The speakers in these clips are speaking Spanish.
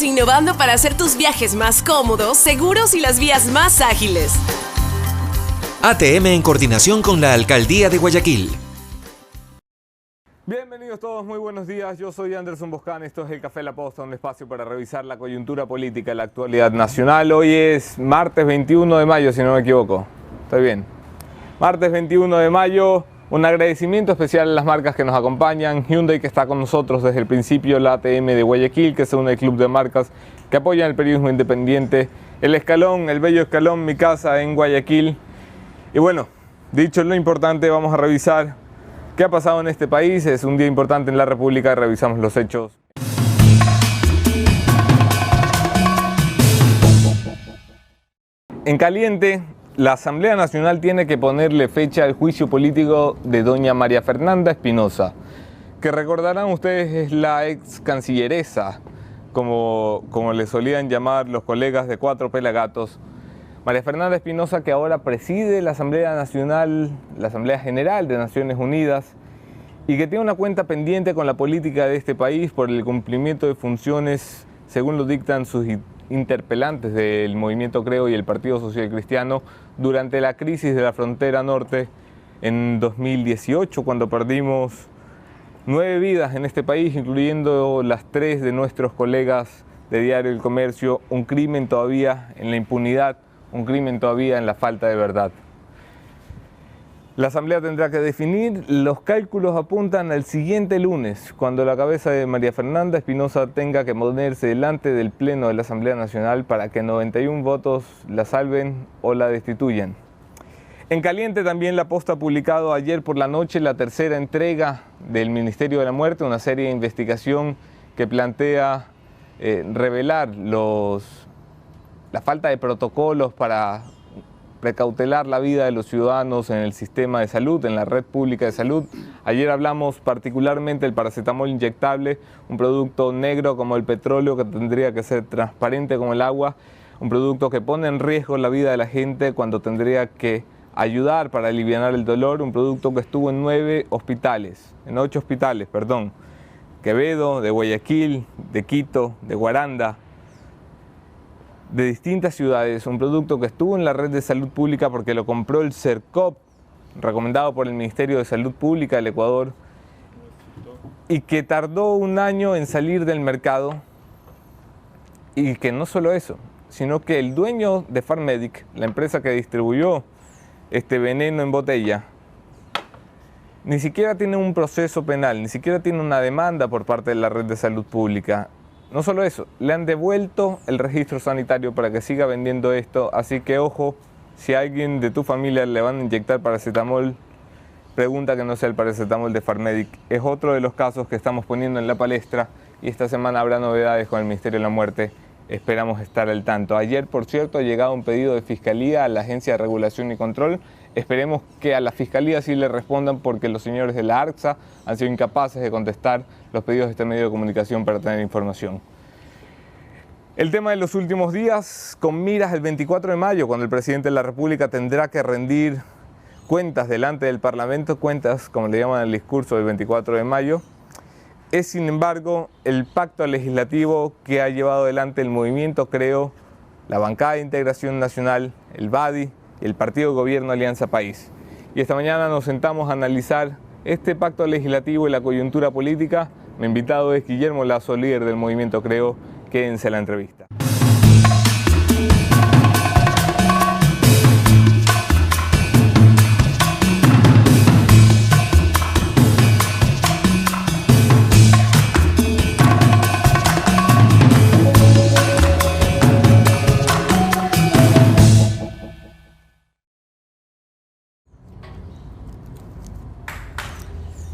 Estamos innovando para hacer tus viajes más cómodos, seguros y las vías más ágiles. ATM en coordinación con la Alcaldía de Guayaquil. Bienvenidos todos, muy buenos días. Yo soy Anderson Boscan, esto es el Café La Posta, un espacio para revisar la coyuntura política y la actualidad nacional. Hoy es martes 21 de mayo, si no me equivoco. Estoy bien. Martes 21 de mayo, un agradecimiento especial a las marcas que nos acompañan. Hyundai, que está con nosotros desde el principio, la ATM de Guayaquil, que se une al club de marcas que apoyan el periodismo independiente. El Escalón, el bello Escalón, mi casa en Guayaquil. Y bueno, dicho lo importante, vamos a revisar qué ha pasado en este país. Es un día importante en la República, revisamos los hechos. En caliente, la Asamblea Nacional tiene que ponerle fecha al juicio político de doña María Fernanda Espinosa, que recordarán ustedes es la ex cancilleresa, como le solían llamar los colegas de Cuatro Pelagatos. María Fernanda Espinosa, que ahora preside la Asamblea Nacional, la Asamblea General de Naciones Unidas, y que tiene una cuenta pendiente con la política de este país por el cumplimiento de funciones, según lo dictan sus interpelantes del Movimiento Creo y el Partido Social Cristiano, durante la crisis de la frontera norte en 2018, cuando perdimos 9 vidas en este país, incluyendo las 3 de nuestros colegas de Diario El Comercio. Un crimen todavía en la impunidad, un crimen todavía en la falta de verdad. La Asamblea tendrá que definir. Los cálculos apuntan al siguiente lunes, cuando la cabeza de María Fernanda Espinosa tenga que ponerse delante del Pleno de la Asamblea Nacional para que 91 votos la salven o la destituyan. En caliente también La Posta ha publicado ayer por la noche la tercera entrega del Ministerio de la Muerte, una serie de investigación que plantea revelar la falta de protocolos para precautelar la vida de los ciudadanos en el sistema de salud, en la red pública de salud. Ayer hablamos particularmente del paracetamol inyectable, un producto negro como el petróleo que tendría que ser transparente como el agua, un producto que pone en riesgo la vida de la gente cuando tendría que ayudar para aliviar el dolor, un producto que estuvo en 8 hospitales, Quevedo, de Guayaquil, de Quito, de Guaranda, de distintas ciudades, un producto que estuvo en la red de salud pública porque lo compró el CERCOP, recomendado por el Ministerio de Salud Pública del Ecuador, y que tardó 1 año en salir del mercado, y que no solo eso, sino que el dueño de Pharmedic, la empresa que distribuyó este veneno en botella, ni siquiera tiene un proceso penal, ni siquiera tiene una demanda por parte de la red de salud pública. No solo eso, le han devuelto el registro sanitario para que siga vendiendo esto, así que ojo, si a alguien de tu familia le van a inyectar paracetamol, pregunta que no sea el paracetamol de Pharmedic. Es otro de los casos que estamos poniendo en la palestra y esta semana habrá novedades con el Ministerio de la Muerte. Esperamos estar al tanto. Ayer, por cierto, ha llegado un pedido de Fiscalía a la Agencia de Regulación y Control. Esperemos que a la Fiscalía sí le respondan, porque los señores de la ARCSA han sido incapaces de contestar los pedidos de este medio de comunicación para tener información. El tema de los últimos días, con miras el 24 de mayo, cuando el presidente de la República tendrá que rendir cuentas delante del Parlamento, cuentas como le llaman al discurso del 24 de mayo, es sin embargo el pacto legislativo que ha llevado adelante el Movimiento Creo, la Bancada de Integración Nacional, el BADI y el Partido Gobierno Alianza País. Y esta mañana nos sentamos a analizar este pacto legislativo y la coyuntura política. Mi invitado es Guillermo Lasso, líder del Movimiento Creo. Quédense en la entrevista.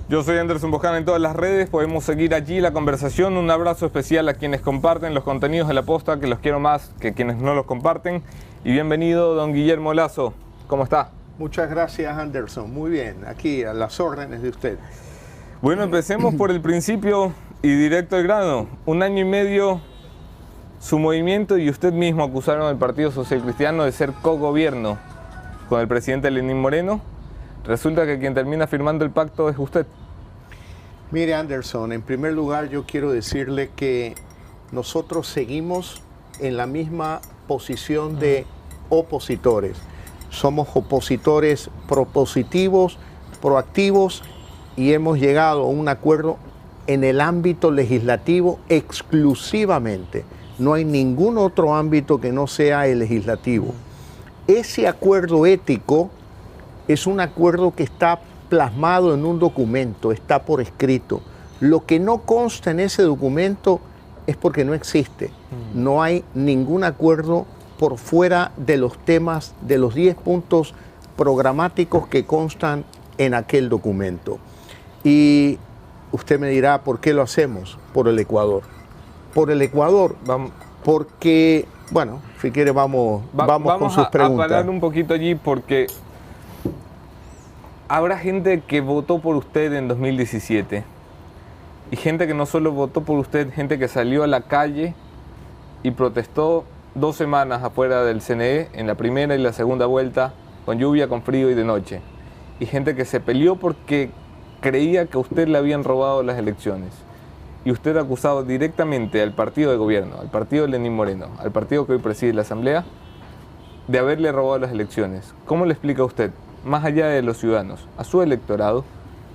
Yo soy Anderson Boscan en todas las redes, podemos seguir allí la conversación. Un abrazo especial a quienes comparten los contenidos de La Posta, que los quiero más que quienes no los comparten. Y bienvenido, don Guillermo Lasso. ¿Cómo está? Muchas gracias, Anderson. Muy bien, aquí a las órdenes de usted. Bueno, empecemos por el principio y directo al grano. 1 año y medio, su movimiento y usted mismo acusaron al Partido Social Cristiano de ser cogobierno con el presidente Lenín Moreno. Resulta que quien termina firmando el pacto es usted. Mire, Anderson, en primer lugar yo quiero decirle que nosotros seguimos en la misma posición de opositores. Somos opositores propositivos, proactivos, y hemos llegado a un acuerdo en el ámbito legislativo exclusivamente. No hay ningún otro ámbito que no sea el legislativo. Ese acuerdo ético es un acuerdo que está plasmado en un documento, está por escrito. Lo que no consta en ese documento es porque no existe. No hay ningún acuerdo por fuera de los temas, de los 10 puntos programáticos que constan en aquel documento. Y usted me dirá, ¿por qué lo hacemos? Por el Ecuador. Por el Ecuador, porque, bueno, si quiere vamos con sus preguntas. Vamos a parar un poquito allí porque habrá gente que votó por usted en 2017 y gente que no solo votó por usted, gente que salió a la calle y protestó 2 semanas afuera del CNE en la primera y la segunda vuelta, con lluvia, con frío y de noche. Y gente que se peleó porque creía que a usted le habían robado las elecciones. Y usted ha acusado directamente al partido de gobierno, al partido de Lenín Moreno, al partido que hoy preside la Asamblea, de haberle robado las elecciones. ¿Cómo le explica a usted, más allá de los ciudadanos, a su electorado,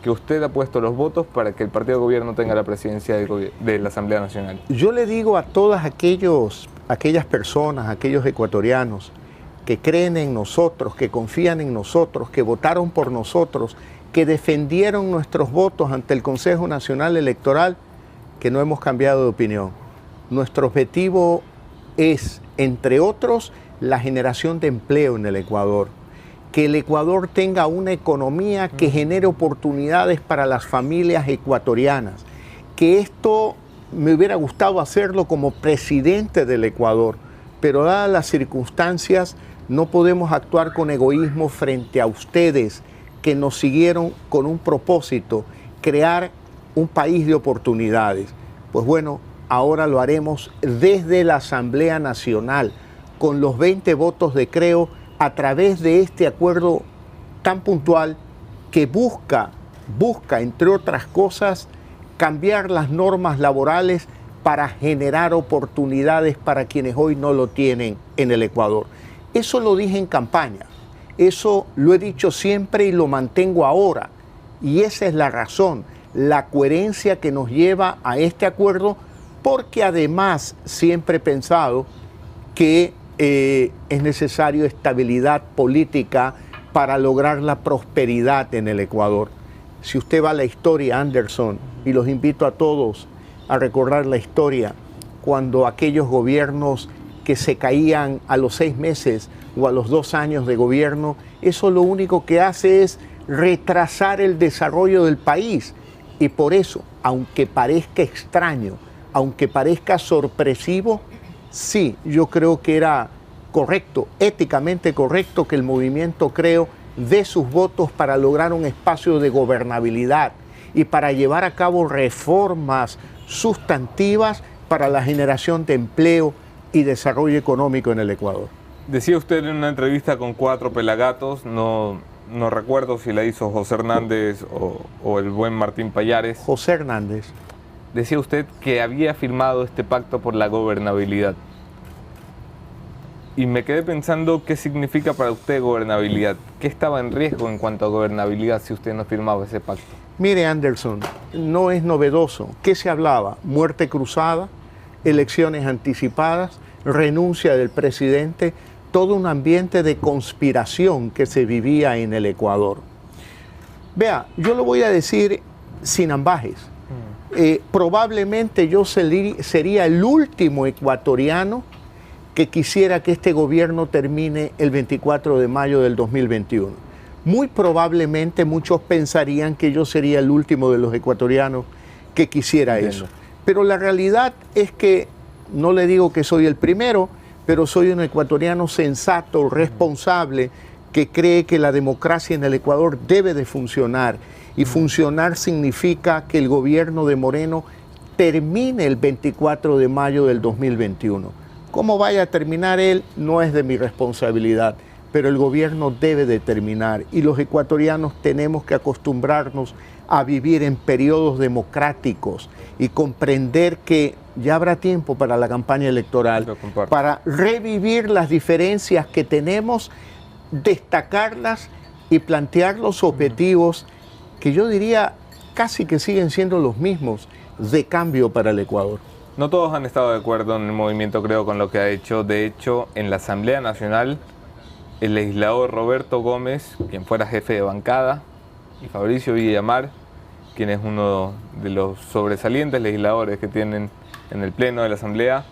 que usted ha puesto los votos para que el partido de gobierno tenga la presidencia de la Asamblea Nacional? Yo le digo a todas aquellas personas, aquellos ecuatorianos que creen en nosotros, que confían en nosotros, que votaron por nosotros, que defendieron nuestros votos ante el Consejo Nacional Electoral, que no hemos cambiado de opinión. Nuestro objetivo es, entre otros, la generación de empleo en el Ecuador. Que el Ecuador tenga una economía que genere oportunidades para las familias ecuatorianas. Que esto me hubiera gustado hacerlo como presidente del Ecuador, pero dadas las circunstancias no podemos actuar con egoísmo frente a ustedes que nos siguieron con un propósito, crear un país de oportunidades. Pues bueno, ahora lo haremos desde la Asamblea Nacional, con los 20 votos de creo, a través de este acuerdo tan puntual que busca, entre otras cosas, cambiar las normas laborales para generar oportunidades para quienes hoy no lo tienen en el Ecuador. Eso lo dije en campaña, eso lo he dicho siempre y lo mantengo ahora. Y esa es la razón, la coherencia que nos lleva a este acuerdo, porque además siempre he pensado que es necesario estabilidad política para lograr la prosperidad en el Ecuador. Si usted va a la historia, Anderson, y los invito a todos a recordar la historia, cuando aquellos gobiernos que se caían a los 6 meses o a los 2 años de gobierno, eso lo único que hace es retrasar el desarrollo del país. Y por eso, aunque parezca extraño, aunque parezca sorpresivo, sí, yo creo que era correcto, éticamente correcto, que el movimiento Creo dé sus votos para lograr un espacio de gobernabilidad y para llevar a cabo reformas sustantivas para la generación de empleo y desarrollo económico en el Ecuador. Decía usted en una entrevista con 4 pelagatos, no recuerdo si la hizo José Hernández o el buen Martín Pallares. José Hernández. Decía usted que había firmado este pacto por la gobernabilidad. Y me quedé pensando qué significa para usted gobernabilidad. ¿Qué estaba en riesgo en cuanto a gobernabilidad si usted no firmaba ese pacto? Mire, Anderson, no es novedoso. ¿Qué se hablaba? Muerte cruzada, elecciones anticipadas, renuncia del presidente, todo un ambiente de conspiración que se vivía en el Ecuador. Vea, yo lo voy a decir sin ambajes. Probablemente yo sería el último ecuatoriano que quisiera que este gobierno termine el 24 de mayo del 2021. Muy probablemente muchos pensarían que yo sería el último de los ecuatorianos que quisiera eso. Pero la realidad es que, no le digo que soy el primero, pero soy un ecuatoriano sensato, responsable, que cree que la democracia en el Ecuador debe de funcionar. Y funcionar significa que el gobierno de Moreno termine el 24 de mayo del 2021. Cómo vaya a terminar él no es de mi responsabilidad, pero el gobierno debe de terminar y los ecuatorianos tenemos que acostumbrarnos a vivir en periodos democráticos y comprender que ya habrá tiempo para la campaña electoral, para revivir las diferencias que tenemos, destacarlas y plantear los objetivos que yo diría casi que siguen siendo los mismos de cambio para el Ecuador. No todos han estado de acuerdo en el movimiento, creo, con lo que ha hecho. De hecho, en la Asamblea Nacional, el legislador Roberto Gómez, quien fuera jefe de bancada, y Fabricio Villamar, quien es uno de los sobresalientes legisladores que tienen en el Pleno de la Asamblea,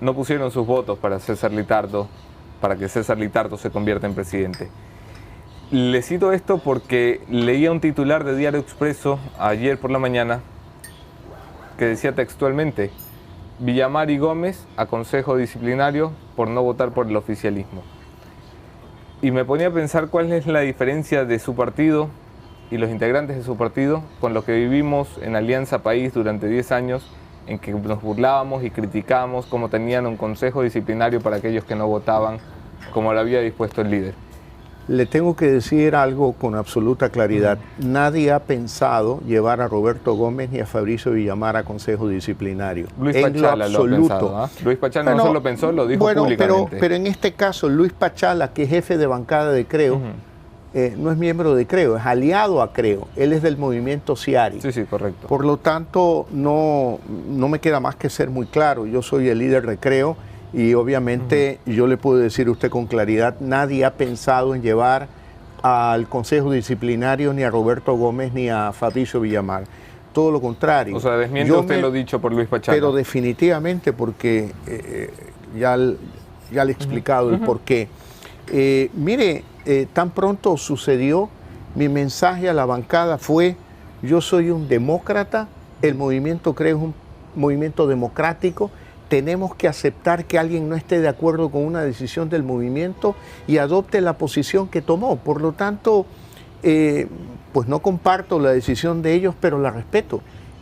no pusieron sus votos para César Litardo, para que César Litardo se convierta en presidente. Le cito esto porque leía un titular de Diario Expreso ayer por la mañana que decía textualmente: Villamar y Gómez a consejo disciplinario por no votar por el oficialismo. Y me ponía a pensar cuál es la diferencia de su partido y los integrantes de su partido con lo que vivimos en Alianza País durante 10 años, en que nos burlábamos y criticábamos cómo tenían un consejo disciplinario para aquellos que no votaban como lo había dispuesto el líder. Le tengo que decir algo con absoluta claridad. Nadie ha pensado llevar a Roberto Gómez ni a Fabricio Villamar a consejo disciplinario. Luis Pachala lo ha pensado, ¿eh? Luis Pachala no solo pensó, lo dijo públicamente. Pero en este caso, Luis Pachala, que es jefe de bancada de Creo, no es miembro de Creo, es aliado a Creo. Él es del movimiento Ciari. Sí, sí, correcto. Por lo tanto, no me queda más que ser muy claro. Yo soy el líder de Creo. Y obviamente yo le puedo decir a usted con claridad, nadie ha pensado en llevar al Consejo Disciplinario ni a Roberto Gómez ni a Fabricio Villamar. Todo lo contrario. O sea, desmiente usted lo dicho por Luis Pachala. Pero definitivamente porque ya le he explicado el porqué. Mire, tan pronto sucedió, mi mensaje a la bancada fue: yo soy un demócrata, el movimiento Creo es un movimiento democrático. Tenemos que aceptar que alguien no esté de acuerdo con una decisión del movimiento y adopte la posición que tomó. Por lo tanto, pues no comparto la decisión de ellos, pero la respeto.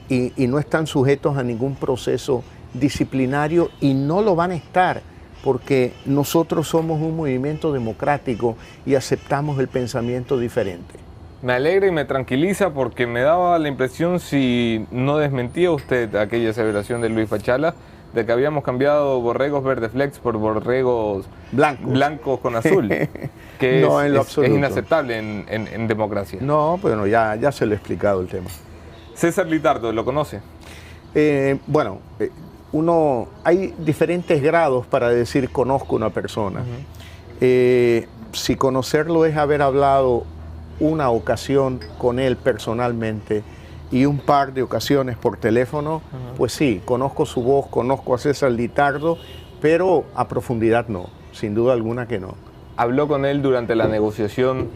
Y no están sujetos a ningún proceso disciplinario y no lo van a estar, porque nosotros somos un movimiento democrático y aceptamos el pensamiento diferente. Me alegra y me tranquiliza porque me daba la impresión, si no desmentía usted aquella aseveración de Luis Pachala, de que habíamos cambiado borregos verde flex por borregos blancos con azul, que no, es inaceptable en democracia. No, bueno, ya se lo he explicado el tema. César Litardo, ¿lo conoce? Bueno, hay diferentes grados para decir conozco una persona. Si conocerlo es haber hablado una ocasión con él personalmente y un par de ocasiones por teléfono, pues sí, conozco su voz, conozco a César Litardo, pero a profundidad no, sin duda alguna que no. ¿Habló con él durante la negociación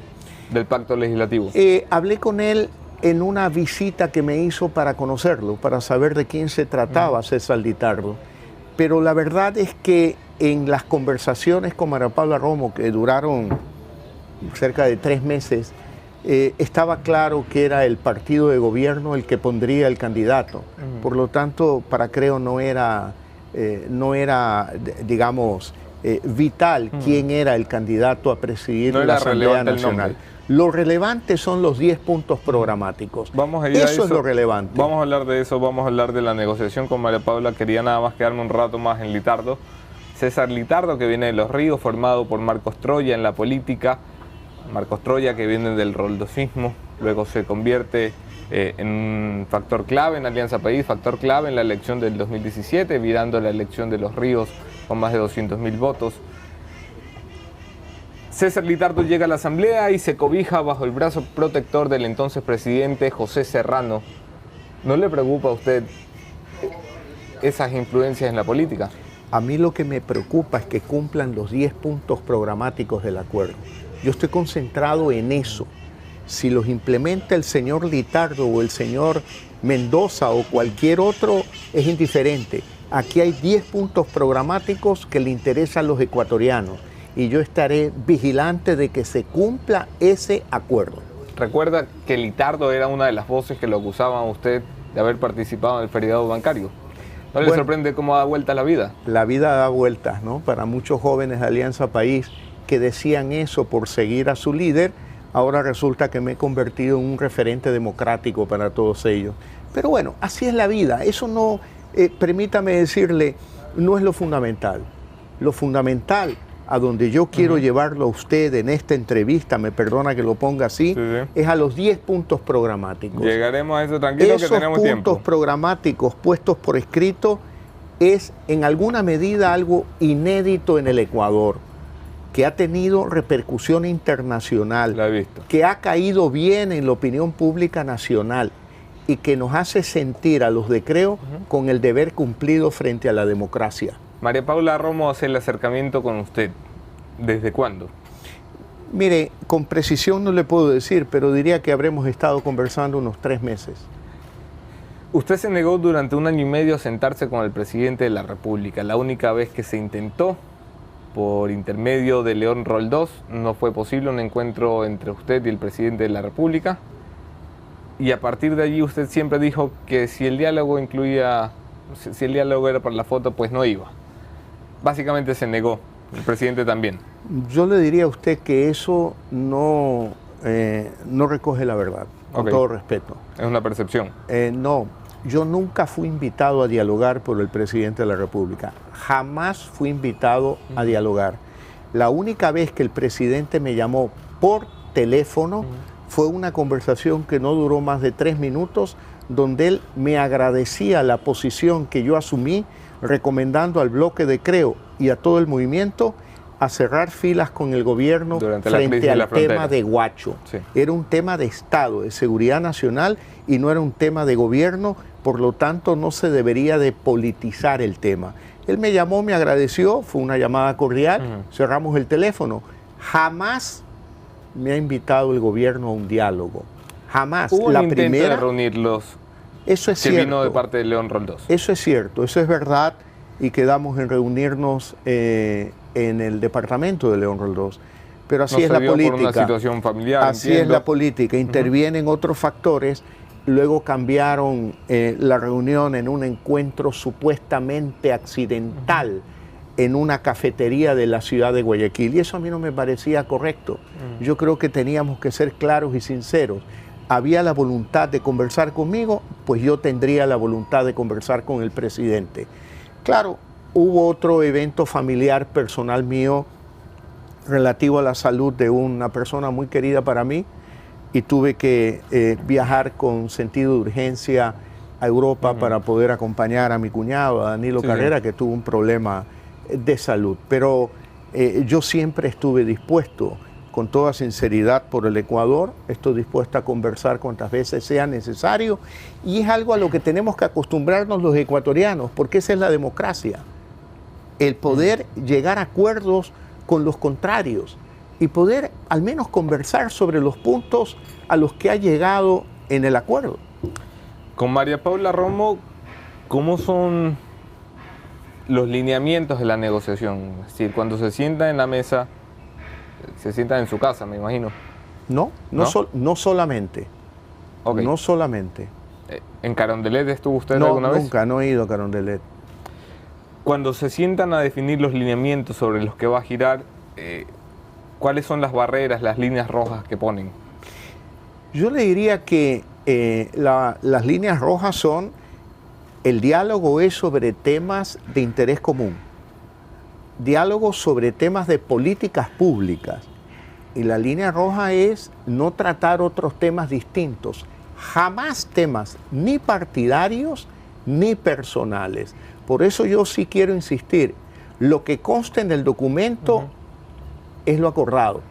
del pacto legislativo? Hablé con él en una visita que me hizo para conocerlo, para saber de quién se trataba César Litardo. Pero la verdad es que en las conversaciones con María Paula Romo, que duraron cerca de 3 meses, estaba claro que era el partido de gobierno el que pondría el candidato. Por lo tanto, para Creo no era digamos, vital quién era el candidato a presidir la Asamblea Nacional. Lo relevante son los 10 puntos programáticos. Eso es lo relevante. Vamos a hablar de eso, vamos a hablar de la negociación con María Paula. Quería nada más quedarme un rato más en Litardo. César Litardo, que viene de Los Ríos, formado por Marcos Troya en la política. Marcos Troya, que viene del roldosismo, luego se convierte en un factor clave en Alianza País, factor clave en la elección del 2017, virando la elección de Los Ríos con más de 200.000 votos. César Litardo llega a la Asamblea y se cobija bajo el brazo protector del entonces presidente José Serrano. ¿No le preocupa a usted esas influencias en la política? A mí lo que me preocupa es que cumplan los 10 puntos programáticos del acuerdo. Yo estoy concentrado en eso. Si los implementa el señor Litardo o el señor Mendoza o cualquier otro, es indiferente. Aquí hay 10 puntos programáticos que le interesan a los ecuatorianos y yo estaré vigilante de que se cumpla ese acuerdo. ¿Recuerda que Litardo era una de las voces que lo acusaban a usted de haber participado en el feriado bancario? ¿No le sorprende cómo da vuelta la vida? La vida da vueltas, ¿no? Para muchos jóvenes de Alianza País que decían eso por seguir a su líder, ahora resulta que me he convertido en un referente democrático para todos ellos. Pero bueno, así es la vida. Eso no, permítame decirle, no es lo fundamental. Lo fundamental, a donde yo quiero llevarlo a usted en esta entrevista, me perdona que lo ponga así, es a los 10 puntos programáticos. Llegaremos a eso, tranquilo, que tenemos tiempo. Esos puntos programáticos puestos por escrito es en alguna medida algo inédito en el Ecuador, que ha tenido repercusión internacional, la he visto, que ha caído bien en la opinión pública nacional y que nos hace sentir a los de Creo con el deber cumplido frente a la democracia. María Paula Romo hace el acercamiento con usted. ¿Desde cuándo? Mire, con precisión no le puedo decir, pero diría que habremos estado conversando unos 3 meses. Usted se negó durante 1 año y medio a sentarse con el presidente de la República. La única vez que se intentó, por intermedio de León Roldós, no fue posible un encuentro entre usted y el presidente de la República. Y a partir de allí usted siempre dijo que si el diálogo incluía, si el diálogo era para la foto, pues no iba. Básicamente se negó, el presidente también. Yo le diría a usted que eso no recoge la verdad, con todo respeto. Es una percepción. No, yo nunca fui invitado a dialogar por el presidente de la República. Jamás fui invitado a dialogar. La única vez que el presidente me llamó por teléfono fue una conversación que no duró más de 3 minutos, donde él me agradecía la posición que yo asumí, recomendando al bloque de Creo y a todo el movimiento a cerrar filas con el gobierno frente al tema de Guacho. Sí. Era un tema de Estado, de seguridad nacional, y no era un tema de gobierno, por lo tanto no se debería de politizar el tema. Él me llamó, me agradeció, fue una llamada cordial, cerramos el teléfono. Jamás me ha invitado el gobierno a un diálogo. Jamás. ¿Hubo la primera de reunirlos? Eso es cierto. Vino de parte de León Roldós. Eso es cierto, eso es verdad, y quedamos en reunirnos en el departamento de León Roldós. Pero así es la política. Por una situación familiar, así es la política. Intervienen otros factores. Luego cambiaron la reunión en un encuentro supuestamente accidental en una cafetería de la ciudad de Guayaquil. Y eso a mí no me parecía correcto. Yo creo que teníamos que ser claros y sinceros. Había la voluntad de conversar conmigo, pues yo tendría la voluntad de conversar con el presidente. Claro, hubo otro evento familiar personal mío relativo a la salud de una persona muy querida para mí, y tuve que viajar con sentido de urgencia a Europa para poder acompañar a mi cuñado, a Danilo Carrera, que tuvo un problema de salud. Pero yo siempre estuve dispuesto, con toda sinceridad, por el Ecuador. Estoy dispuesto a conversar cuantas veces sea necesario, y es algo a lo que tenemos que acostumbrarnos los ecuatorianos, porque esa es la democracia. El poder llegar a acuerdos con los contrarios y poder al menos conversar sobre los puntos a los que ha llegado en el acuerdo. Con María Paula Romo, ¿cómo son los lineamientos de la negociación? Es decir, cuando se sientan en la mesa, se sientan en su casa, me imagino. No solamente. Okay. No solamente. ¿En Carondelet estuvo usted alguna vez? Nunca, no he ido a Carondelet. Cuando se sientan a definir los lineamientos sobre los que va a girar, ¿cuáles son las barreras, las líneas rojas que ponen? Yo le diría que las líneas rojas son: el diálogo es sobre temas de interés común, diálogo sobre temas de políticas públicas, y la línea roja es no tratar otros temas distintos, jamás temas ni partidarios ni personales. Por eso yo sí quiero insistir, lo que consta en el documento es lo acordado,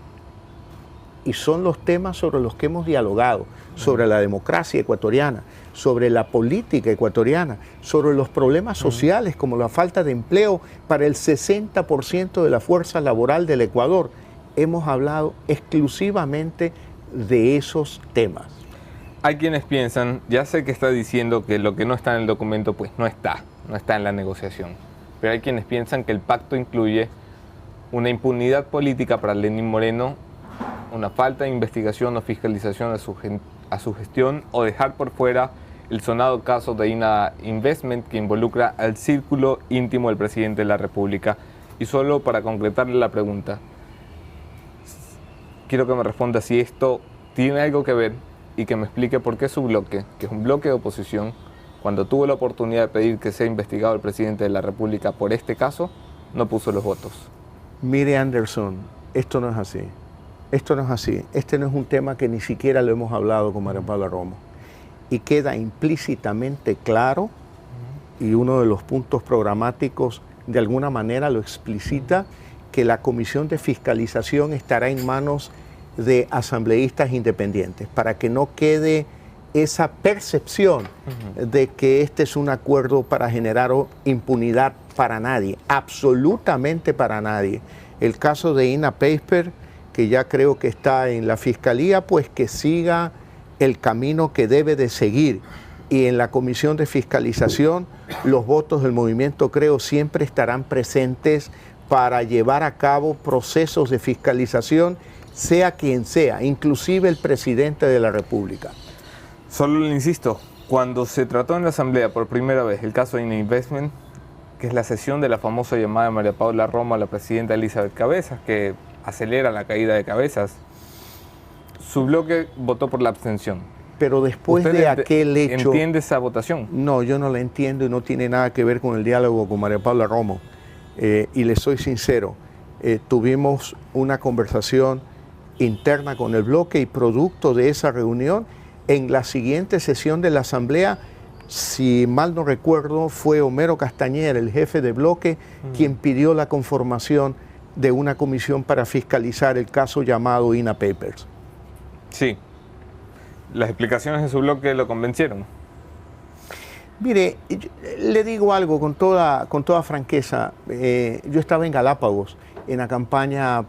y son los temas sobre los que hemos dialogado, sobre la democracia ecuatoriana, sobre la política ecuatoriana, sobre los problemas sociales como la falta de empleo para el 60% de la fuerza laboral del Ecuador. Hemos hablado exclusivamente de esos temas. Hay quienes piensan, ya sé que está diciendo que lo que no está en el documento pues no está en la negociación, pero hay quienes piensan que el pacto incluye una impunidad política para Lenín Moreno, una falta de investigación o fiscalización a su gestión, o dejar por fuera el sonado caso de INA Investment, que involucra al círculo íntimo del presidente de la República. Y solo para concretarle la pregunta, quiero que me responda si esto tiene algo que ver y que me explique por qué su bloque, que es un bloque de oposición, cuando tuvo la oportunidad de pedir que sea investigado el presidente de la República por este caso, no puso los votos. Mire, Anderson, esto no es así. Esto no es así. Este no es un tema que ni siquiera lo hemos hablado con María Paula Romo. Y queda implícitamente claro, y uno de los puntos programáticos de alguna manera lo explicita, que la Comisión de Fiscalización estará en manos de asambleístas independientes, para que no quede esa percepción de que este es un acuerdo para generar impunidad para nadie, absolutamente para nadie. El caso de INA Paper, que ya creo que está en la Fiscalía, pues que siga el camino que debe de seguir. Y en la Comisión de Fiscalización, los votos del Movimiento Creo siempre estarán presentes para llevar a cabo procesos de fiscalización, sea quien sea, inclusive el presidente de la República. Solo le insisto, cuando se trató en la Asamblea por primera vez el caso de INA Investment, que es la sesión de la famosa llamada de María Paula Romo a la presidenta Elizabeth Cabezas, que acelera la caída de Cabezas, su bloque votó por la abstención. Pero después de aquel hecho... ¿Entiende esa votación? No, yo no la entiendo y no tiene nada que ver con el diálogo con María Paula Romo. Y le soy sincero, tuvimos una conversación interna con el bloque y producto de esa reunión, en la siguiente sesión de la Asamblea, si mal no recuerdo, fue Homero Castañer, el jefe de bloque, quien pidió la conformación de una comisión para fiscalizar el caso llamado INA Papers. Sí. ¿Las explicaciones de su bloque lo convencieron? Mire, le digo algo con toda franqueza. Yo estaba en Galápagos en la campaña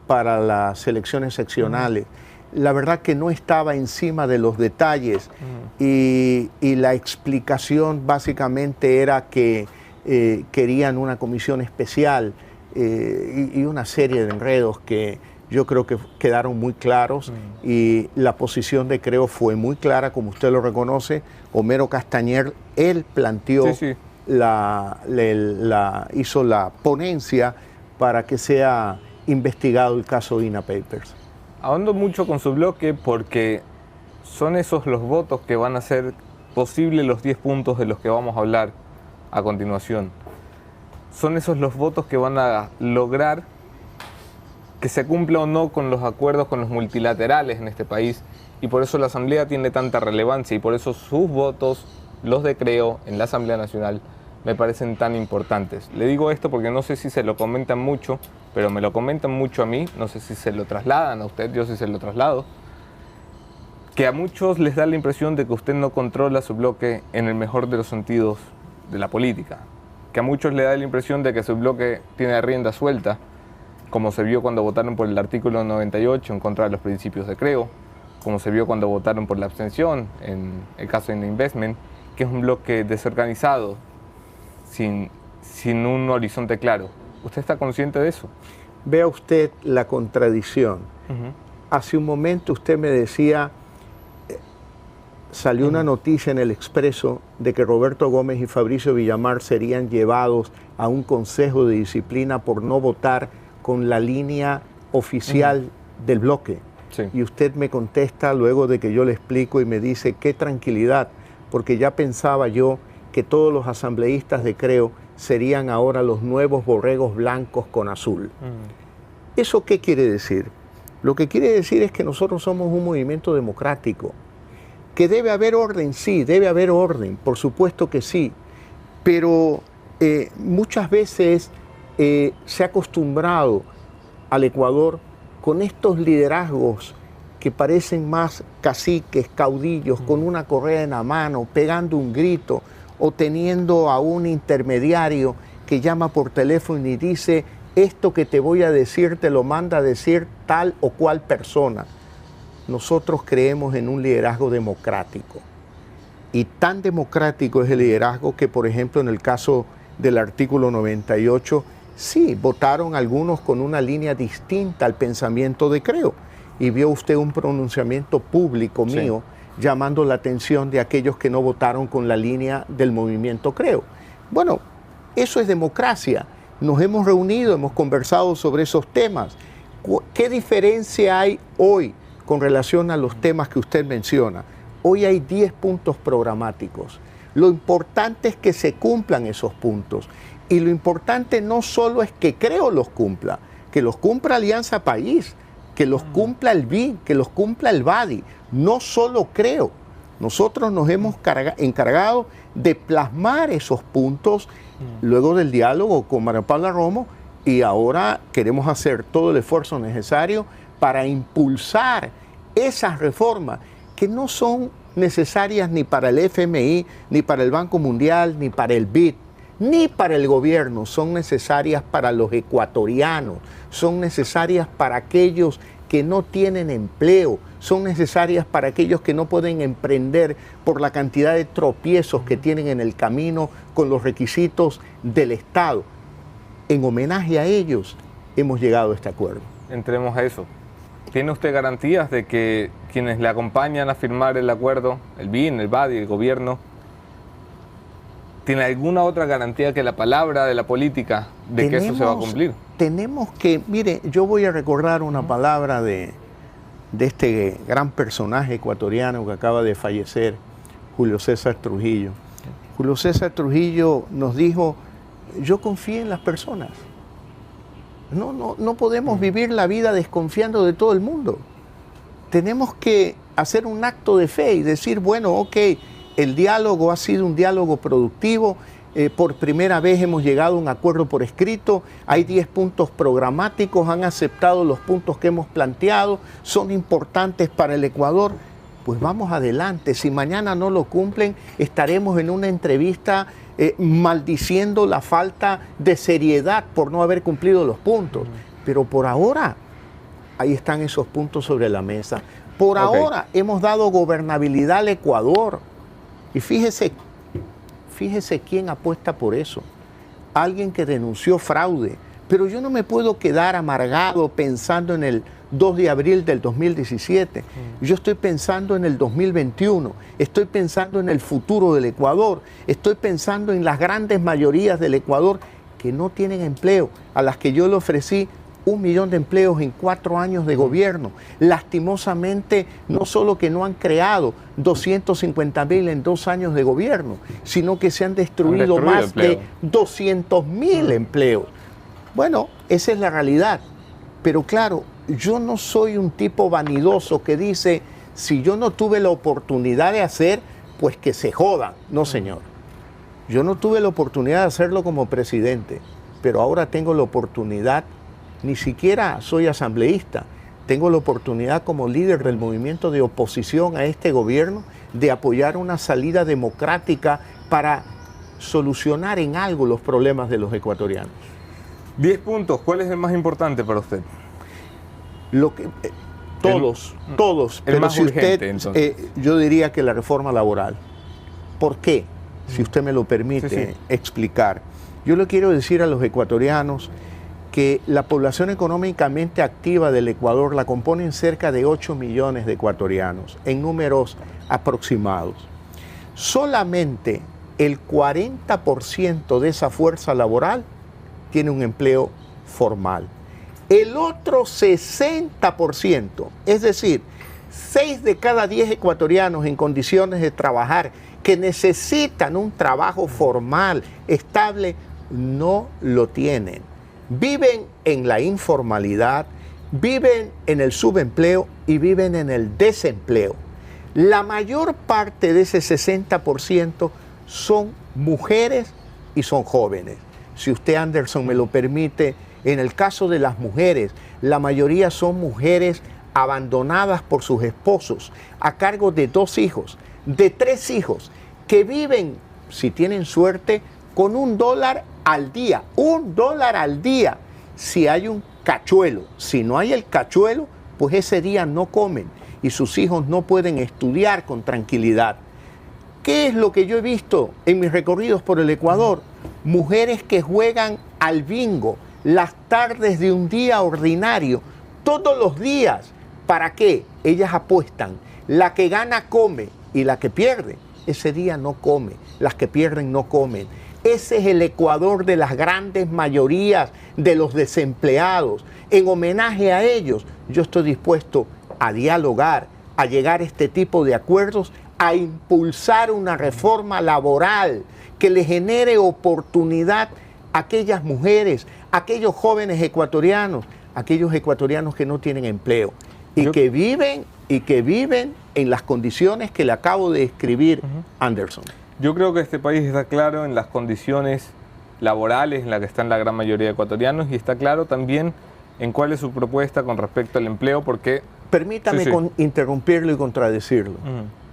para las elecciones seccionales. La verdad que no estaba encima de los detalles y la explicación básicamente era que querían una comisión especial y una serie de enredos que yo creo que quedaron muy claros y la posición de Creo fue muy clara, como usted lo reconoce. Homero Castañer, él planteó, hizo la ponencia para que sea investigado el caso INA Papers. Ahondo mucho con su bloque porque son esos los votos que van a hacer posible los 10 puntos de los que vamos a hablar a continuación. Son esos los votos que van a lograr que se cumpla o no con los acuerdos con los multilaterales en este país, y por eso la Asamblea tiene tanta relevancia y por eso sus votos, los de Creo en la Asamblea Nacional, me parecen tan importantes. Le digo esto porque no sé si se lo comentan mucho, pero me lo comentan mucho a mí, no sé si se lo trasladan a usted, yo sí se lo traslado, que a muchos les da la impresión de que usted no controla su bloque en el mejor de los sentidos de la política, que a muchos le da la impresión de que su bloque tiene rienda suelta, como se vio cuando votaron por el artículo 98 en contra de los principios de Creo, como se vio cuando votaron por la abstención en el caso de Investment, que es un bloque desorganizado, sin un horizonte claro. ¿Usted está consciente de eso? Vea usted la contradicción. Hace un momento usted me decía, salió una noticia en el Expreso de que Roberto Gómez y Fabricio Villamar serían llevados a un consejo de disciplina por no votar con la línea oficial del bloque. Sí. Y usted me contesta luego de que yo le explico y me dice, qué tranquilidad, porque ya pensaba yo que todos los asambleístas de Creo serían ahora los nuevos borregos blancos con azul. ¿Eso qué quiere decir? Lo que quiere decir es que nosotros somos un movimiento democrático, que debe haber orden, sí, debe haber orden, por supuesto que sí, pero muchas veces se ha acostumbrado al Ecuador con estos liderazgos que parecen más caciques, caudillos, con una correa en la mano, pegando un grito, o teniendo a un intermediario que llama por teléfono y dice, esto que te voy a decir te lo manda a decir tal o cual persona. Nosotros creemos en un liderazgo democrático. Y tan democrático es el liderazgo que, por ejemplo, en el caso del artículo 98, sí, votaron algunos con una línea distinta al pensamiento de Creo. Y vio usted un pronunciamiento público mío llamando la atención de aquellos que no votaron con la línea del movimiento Creo. Bueno, eso es democracia. Nos hemos reunido, hemos conversado sobre esos temas. ¿Qué diferencia hay hoy con relación a los temas que usted menciona? Hoy hay 10 puntos programáticos. Lo importante es que se cumplan esos puntos. Y lo importante no solo es que Creo los cumpla, que los cumpla Alianza País, que los cumpla el BID, que los cumpla el BADI. No solo Creo. Nosotros nos hemos encargado de plasmar esos puntos luego del diálogo con María Paula Romo, y ahora queremos hacer todo el esfuerzo necesario para impulsar esas reformas que no son necesarias ni para el FMI, ni para el Banco Mundial, ni para el BID, ni para el gobierno. Son necesarias para los ecuatorianos, son necesarias para aquellos que no tienen empleo, son necesarias para aquellos que no pueden emprender por la cantidad de tropiezos que tienen en el camino con los requisitos del Estado. En homenaje a ellos hemos llegado a este acuerdo. Entremos a eso. ¿Tiene usted garantías de que quienes le acompañan a firmar el acuerdo, el BIN, el BADI, el gobierno, tiene alguna otra garantía que la palabra de la política de que eso se va a cumplir? Tenemos que, mire, yo voy a recordar una palabra de este gran personaje ecuatoriano que acaba de fallecer, Julio César Trujillo. Julio César Trujillo nos dijo: yo confío en las personas. No podemos vivir la vida desconfiando de todo el mundo. Tenemos que hacer un acto de fe y decir, bueno, ok, el diálogo ha sido un diálogo productivo. Por primera vez hemos llegado a un acuerdo por escrito. Hay 10 puntos programáticos, han aceptado los puntos que hemos planteado, son importantes para el Ecuador. Pues vamos adelante. Si mañana no lo cumplen, estaremos en una entrevista maldiciendo la falta de seriedad por no haber cumplido los puntos. Pero por ahora, ahí están esos puntos sobre la mesa. Por ahora hemos dado gobernabilidad al Ecuador. Y fíjese quién apuesta por eso. Alguien que denunció fraude. Pero yo no me puedo quedar amargado pensando en el 2 de abril del 2017. Yo estoy pensando en el 2021. Estoy pensando en el futuro del Ecuador. Estoy pensando en las grandes mayorías del Ecuador que no tienen empleo, a las que yo le ofrecí 1 millón de empleos en 4 años de gobierno. Lastimosamente, no solo que no han creado 250.000 en 2 años de gobierno, sino que se han destruido más de 200.000 empleos. Bueno, esa es la realidad. Pero claro, yo no soy un tipo vanidoso que dice, si yo no tuve la oportunidad de hacer, pues que se jodan. No, señor. Yo no tuve la oportunidad de hacerlo como presidente, pero ahora tengo la oportunidad. Ni siquiera soy asambleísta. Tengo la oportunidad como líder del movimiento de oposición a este gobierno de apoyar una salida democrática para solucionar en algo los problemas de los ecuatorianos. 10 puntos. ¿Cuál es el más importante para usted? Todos. El Pero más si urgente, usted, yo diría que la reforma laboral. ¿Por qué? Si usted me lo permite explicar. Yo le quiero decir a los ecuatorianos que la población económicamente activa del Ecuador la componen cerca de 8 millones de ecuatorianos, en números aproximados. Solamente el 40% de esa fuerza laboral tiene un empleo formal. El otro 60%, es decir, 6 de cada 10 ecuatorianos en condiciones de trabajar que necesitan un trabajo formal, estable, no lo tienen. Viven en la informalidad, viven en el subempleo y viven en el desempleo. La mayor parte de ese 60% son mujeres y son jóvenes. Si usted, Anderson, me lo permite, en el caso de las mujeres, la mayoría son mujeres abandonadas por sus esposos, a cargo de 2 hijos, de 3 hijos, que viven, si tienen suerte, con $1 al día. $1 al día. Si hay un cachuelo. Si no hay el cachuelo, pues ese día no comen y sus hijos no pueden estudiar con tranquilidad. ¿Qué es lo que yo he visto en mis recorridos por el Ecuador? Mujeres que juegan al bingo las tardes de un día ordinario, todos los días. ¿Para qué? Ellas apuestan. La que gana come y la que pierde, ese día no come. Las que pierden no comen. Ese es el Ecuador de las grandes mayorías de los desempleados. En homenaje a ellos, yo estoy dispuesto a dialogar, a llegar a este tipo de acuerdos, a impulsar una reforma laboral que le genere oportunidad a aquellas mujeres, a aquellos jóvenes ecuatorianos, aquellos ecuatorianos que no tienen empleo y que viven en las condiciones que le acabo de describir, Anderson. Yo creo que este país está claro en las condiciones laborales en las que están la gran mayoría de ecuatorianos y está claro también en cuál es su propuesta con respecto al empleo, porque... Permítame interrumpirlo y contradecirlo.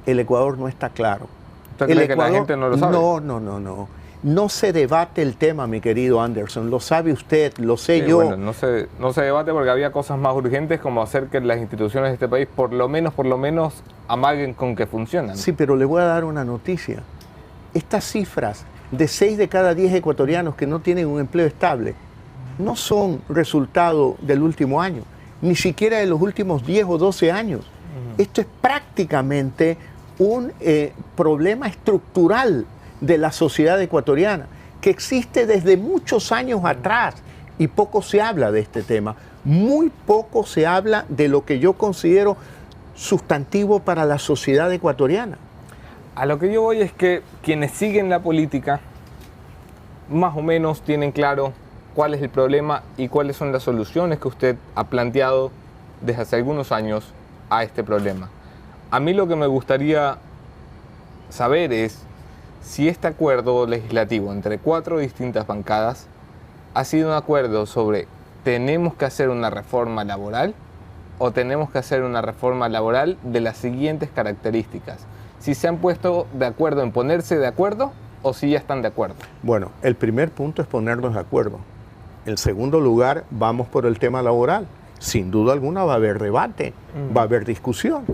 El Ecuador no está claro. ¿Usted cree que la gente no lo sabe? No. No se debate el tema, mi querido Anderson. Lo sabe usted, lo sé yo. Bueno, no se debate porque había cosas más urgentes como hacer que las instituciones de este país por lo menos amaguen con que funcionan. Sí, pero le voy a dar una noticia. Estas cifras de 6 de cada 10 ecuatorianos que no tienen un empleo estable no son resultado del último año, ni siquiera de los últimos 10 o 12 años. Esto es prácticamente un problema estructural de la sociedad ecuatoriana, que existe desde muchos años atrás y poco se habla de este tema. Muy poco se habla de lo que yo considero sustantivo para la sociedad ecuatoriana. A lo que yo voy es que quienes siguen la política más o menos tienen claro cuál es el problema y cuáles son las soluciones que usted ha planteado desde hace algunos años a este problema. A mí lo que me gustaría saber es si este acuerdo legislativo entre 4 distintas bancadas ha sido un acuerdo sobre tenemos que hacer una reforma laboral o tenemos que hacer una reforma laboral de las siguientes características. Si se han puesto de acuerdo en ponerse de acuerdo o si ya están de acuerdo. Bueno, el primer punto es ponernos de acuerdo. En segundo lugar, vamos por el tema laboral. Sin duda alguna va a haber debate, va a haber discusión.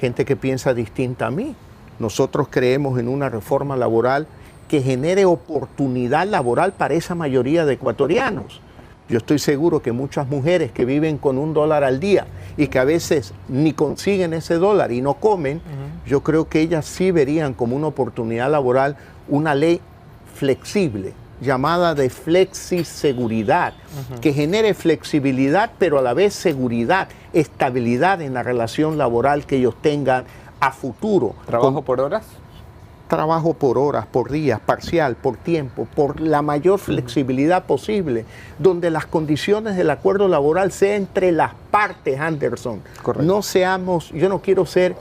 Gente que piensa distinta a mí. Nosotros creemos en una reforma laboral que genere oportunidad laboral para esa mayoría de ecuatorianos. Yo estoy seguro que muchas mujeres que viven con $1 al día y que a veces ni consiguen ese dólar y no comen, yo creo que ellas sí verían como una oportunidad laboral una ley flexible, llamada de flexiseguridad, que genere flexibilidad, pero a la vez seguridad, estabilidad en la relación laboral que ellos tengan a futuro. ¿Trabajo por horas? Trabajo por horas, por días, parcial, por tiempo, por la mayor flexibilidad posible, donde las condiciones del acuerdo laboral sean entre las partes, Anderson. Correcto. No seamos, yo no quiero ser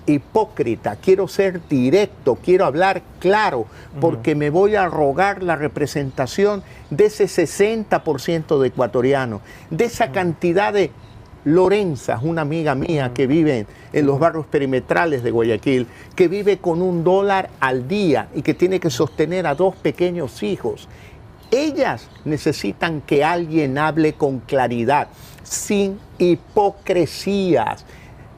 hipócrita, quiero ser directo, quiero hablar claro, porque me voy a rogar la representación de ese 60% de ecuatorianos, de esa cantidad de Lorenza, una amiga mía que vive en los barrios perimetrales de Guayaquil, que vive con $1 al día y que tiene que sostener a 2 pequeños hijos. Ellas necesitan que alguien hable con claridad, sin hipocresías.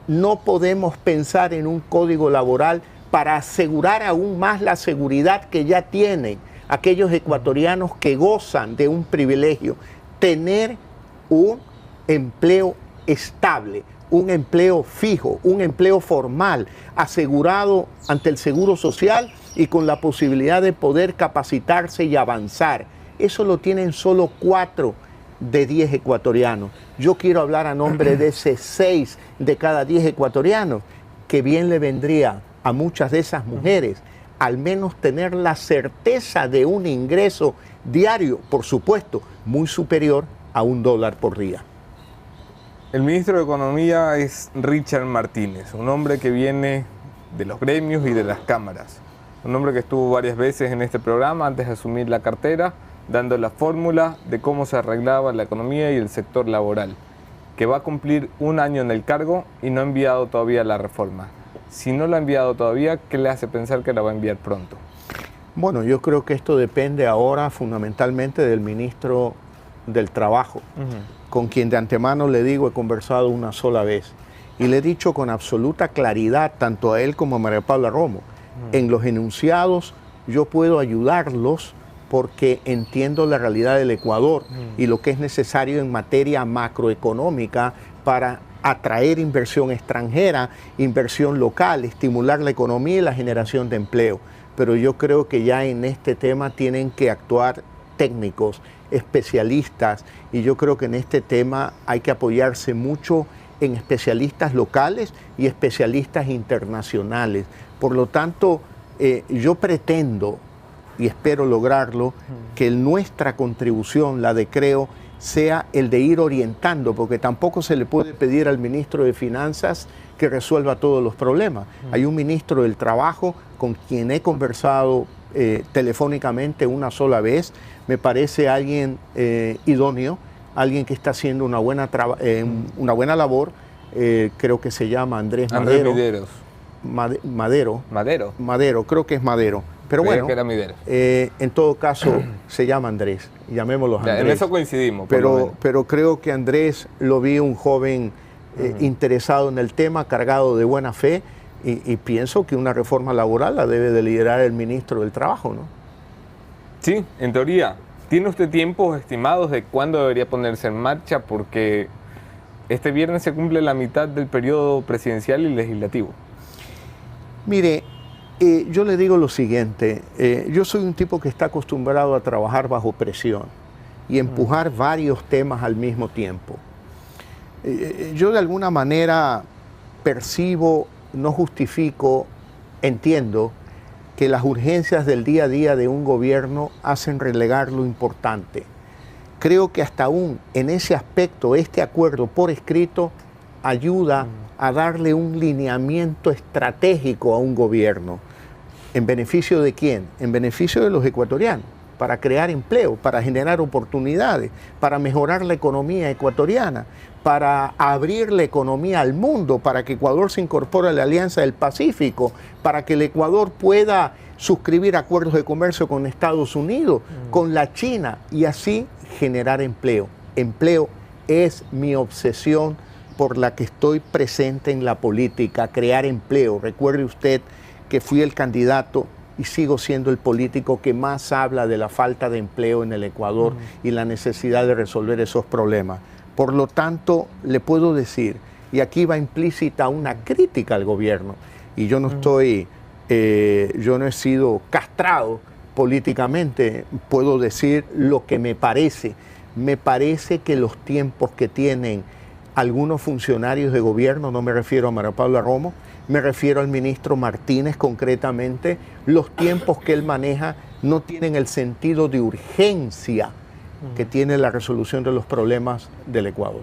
No podemos pensar en un código laboral para asegurar aún más la seguridad que ya tienen aquellos ecuatorianos que gozan de un privilegio, tener un empleo estable, un empleo fijo, un empleo formal, asegurado ante el Seguro Social y con la posibilidad de poder capacitarse y avanzar. Eso lo tienen solo 4 de 10 ecuatorianos. Yo quiero hablar a nombre de ese 6 de cada 10 ecuatorianos, que bien le vendría a muchas de esas mujeres al menos tener la certeza de un ingreso diario, por supuesto, muy superior a $1 por día. El ministro de Economía es Richard Martínez, un hombre que viene de los gremios y de las cámaras. Un hombre que estuvo varias veces en este programa antes de asumir la cartera, dando la fórmula de cómo se arreglaba la economía y el sector laboral, que va a cumplir 1 año en el cargo y no ha enviado todavía la reforma. Si no la ha enviado todavía, ¿qué le hace pensar que la va a enviar pronto? Bueno, yo creo que esto depende ahora fundamentalmente del ministro del Trabajo, con quien de antemano le digo, he conversado una sola vez y le he dicho con absoluta claridad, tanto a él como a María Paula Romo, en los enunciados yo puedo ayudarlos porque entiendo la realidad del Ecuador y lo que es necesario en materia macroeconómica para atraer inversión extranjera, inversión local, estimular la economía y la generación de empleo. Pero yo creo que ya en este tema tienen que actuar técnicos, especialistas, y yo creo que en este tema hay que apoyarse mucho en especialistas locales y especialistas internacionales. Por lo tanto, yo pretendo, y espero lograrlo, que nuestra contribución, la de Creo, sea el de ir orientando, porque tampoco se le puede pedir al ministro de Finanzas que resuelva todos los problemas. Hay un ministro del Trabajo con quien he conversado telefónicamente una sola vez. Me parece alguien idóneo, alguien que está haciendo una buena labor. Creo que se llama Andrés Madero. Madero, creo que es Madero. Pero bueno, en todo caso se llama Andrés, llamémoslo Andrés. En eso coincidimos. Pero creo que Andrés lo vi un joven interesado en el tema, cargado de buena fe, y pienso que una reforma laboral la debe de liderar el ministro del Trabajo, ¿no? Sí, en teoría. ¿Tiene usted tiempos estimados de cuándo debería ponerse en marcha? Porque este viernes se cumple la mitad del periodo presidencial y legislativo. Mire, yo le digo lo siguiente, yo soy un tipo que está acostumbrado a trabajar bajo presión y empujar varios temas al mismo tiempo. Yo de alguna manera percibo, no justifico, entiendo que las urgencias del día a día de un gobierno hacen relegar lo importante. Creo que hasta aún en ese aspecto este acuerdo por escrito ayuda a darle un lineamiento estratégico a un gobierno. ¿En beneficio de quién? En beneficio de los ecuatorianos, para crear empleo, para generar oportunidades, para mejorar la economía ecuatoriana, para abrir la economía al mundo, para que Ecuador se incorpore a la Alianza del Pacífico, para que el Ecuador pueda suscribir acuerdos de comercio con Estados Unidos, con la China, y así generar empleo. Empleo es mi obsesión por la que estoy presente en la política, crear empleo. Recuerde usted que fui el candidato y sigo siendo el político que más habla de la falta de empleo en el Ecuador y la necesidad de resolver esos problemas. Por lo tanto, le puedo decir, y aquí va implícita una crítica al gobierno, y yo no estoy, yo no he sido castrado políticamente, puedo decir lo que me parece. Me parece que los tiempos que tienen algunos funcionarios de gobierno, no me refiero a María Paula Romo, me refiero al ministro Martínez concretamente, los tiempos que él maneja no tienen el sentido de urgencia que tiene la resolución de los problemas del Ecuador.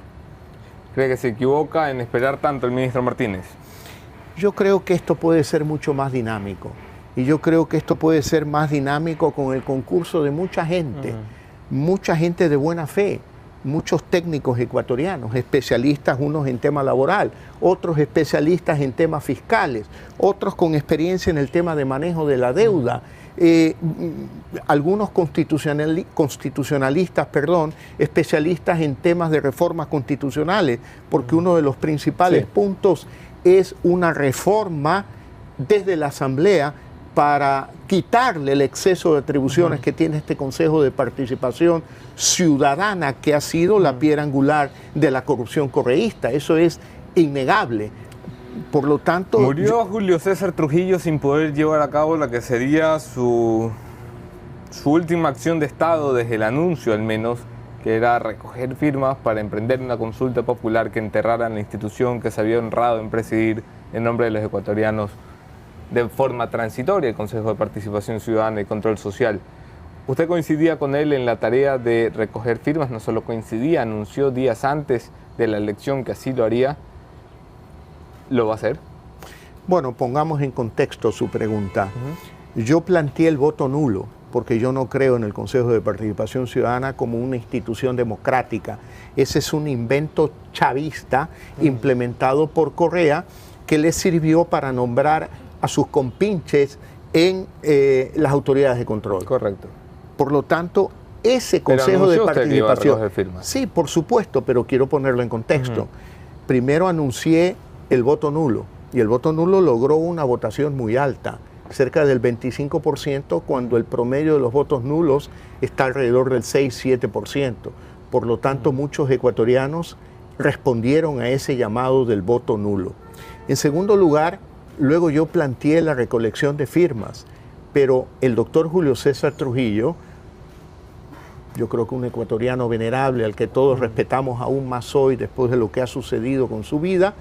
¿Cree que se equivoca en esperar tanto el ministro Martínez? Yo creo que esto puede ser mucho más dinámico, y yo creo que esto puede ser más dinámico con el concurso de mucha gente de buena fe, muchos técnicos ecuatorianos, especialistas, unos en tema laboral, otros especialistas en temas fiscales, otros con experiencia en el tema de manejo de la deuda, algunos constitucionalistas, especialistas en temas de reformas constitucionales, porque uno de los principales puntos es una reforma desde la Asamblea para quitarle el exceso de atribuciones que tiene este Consejo de Participación Ciudadana, que ha sido la piedra angular de la corrupción correísta. Eso es innegable. Por lo tanto... Murió Julio César Trujillo sin poder llevar a cabo la que sería su última acción de Estado, desde el anuncio al menos, que era recoger firmas para emprender una consulta popular que enterrara la institución que se había honrado en presidir en nombre de los ecuatorianos de forma transitoria, el Consejo de Participación Ciudadana y Control Social. ¿Usted coincidía con él en la tarea de recoger firmas? No solo coincidía, anunció días antes de la elección que así lo haría. ¿Lo va a hacer? Bueno, pongamos en contexto su pregunta. Yo planteé el voto nulo porque yo no creo en el Consejo de Participación Ciudadana como una institución democrática. Ese es un invento chavista implementado por Correa, que le sirvió para nombrar a sus compinches en las autoridades de control. Correcto. Por lo tanto, ese Consejo de Participación... Firmas. Sí, por supuesto, pero quiero ponerlo en contexto. Primero anuncié el voto nulo, y el voto nulo logró una votación muy alta, cerca del 25%, cuando el promedio de los votos nulos está alrededor del 6-7%. Por lo tanto, muchos ecuatorianos respondieron a ese llamado del voto nulo. En segundo lugar, luego yo planteé la recolección de firmas, pero el doctor Julio César Trujillo yo creo que un ecuatoriano venerable al que todos respetamos aún más hoy después de lo que ha sucedido con su vida,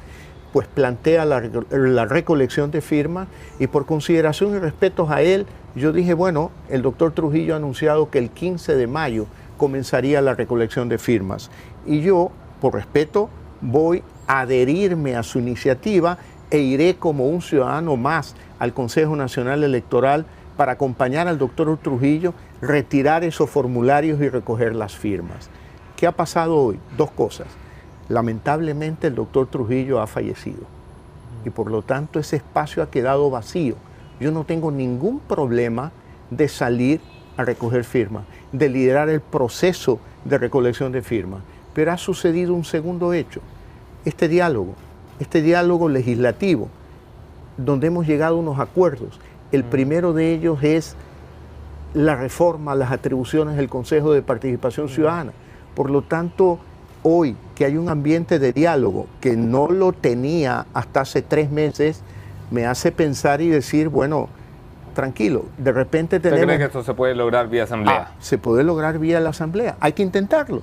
pues plantea la recolección de firmas, y por consideración y respeto a él, yo dije, bueno, el doctor Trujillo ha anunciado que el 15 de mayo comenzaría la recolección de firmas, y yo, por respeto, voy a adherirme a su iniciativa e iré como un ciudadano más al Consejo Nacional Electoral para acompañar al doctor Trujillo, retirar esos formularios y recoger las firmas. ¿Qué ha pasado hoy? Dos cosas. Lamentablemente el doctor Trujillo ha fallecido y por lo tanto ese espacio ha quedado vacío. Yo no tengo ningún problema de salir a recoger firmas, de liderar el proceso de recolección de firmas, pero ha sucedido un segundo hecho, este diálogo legislativo, donde hemos llegado a unos acuerdos. El primero de ellos es la reforma a las atribuciones del Consejo de Participación Ciudadana. Por lo tanto, hoy que hay un ambiente de diálogo que no lo tenía hasta hace 3 meses, me hace pensar y decir, bueno, tranquilo, de repente tenemos... ¿Usted cree que esto se puede lograr vía asamblea? Se puede lograr vía la asamblea. Hay que intentarlo.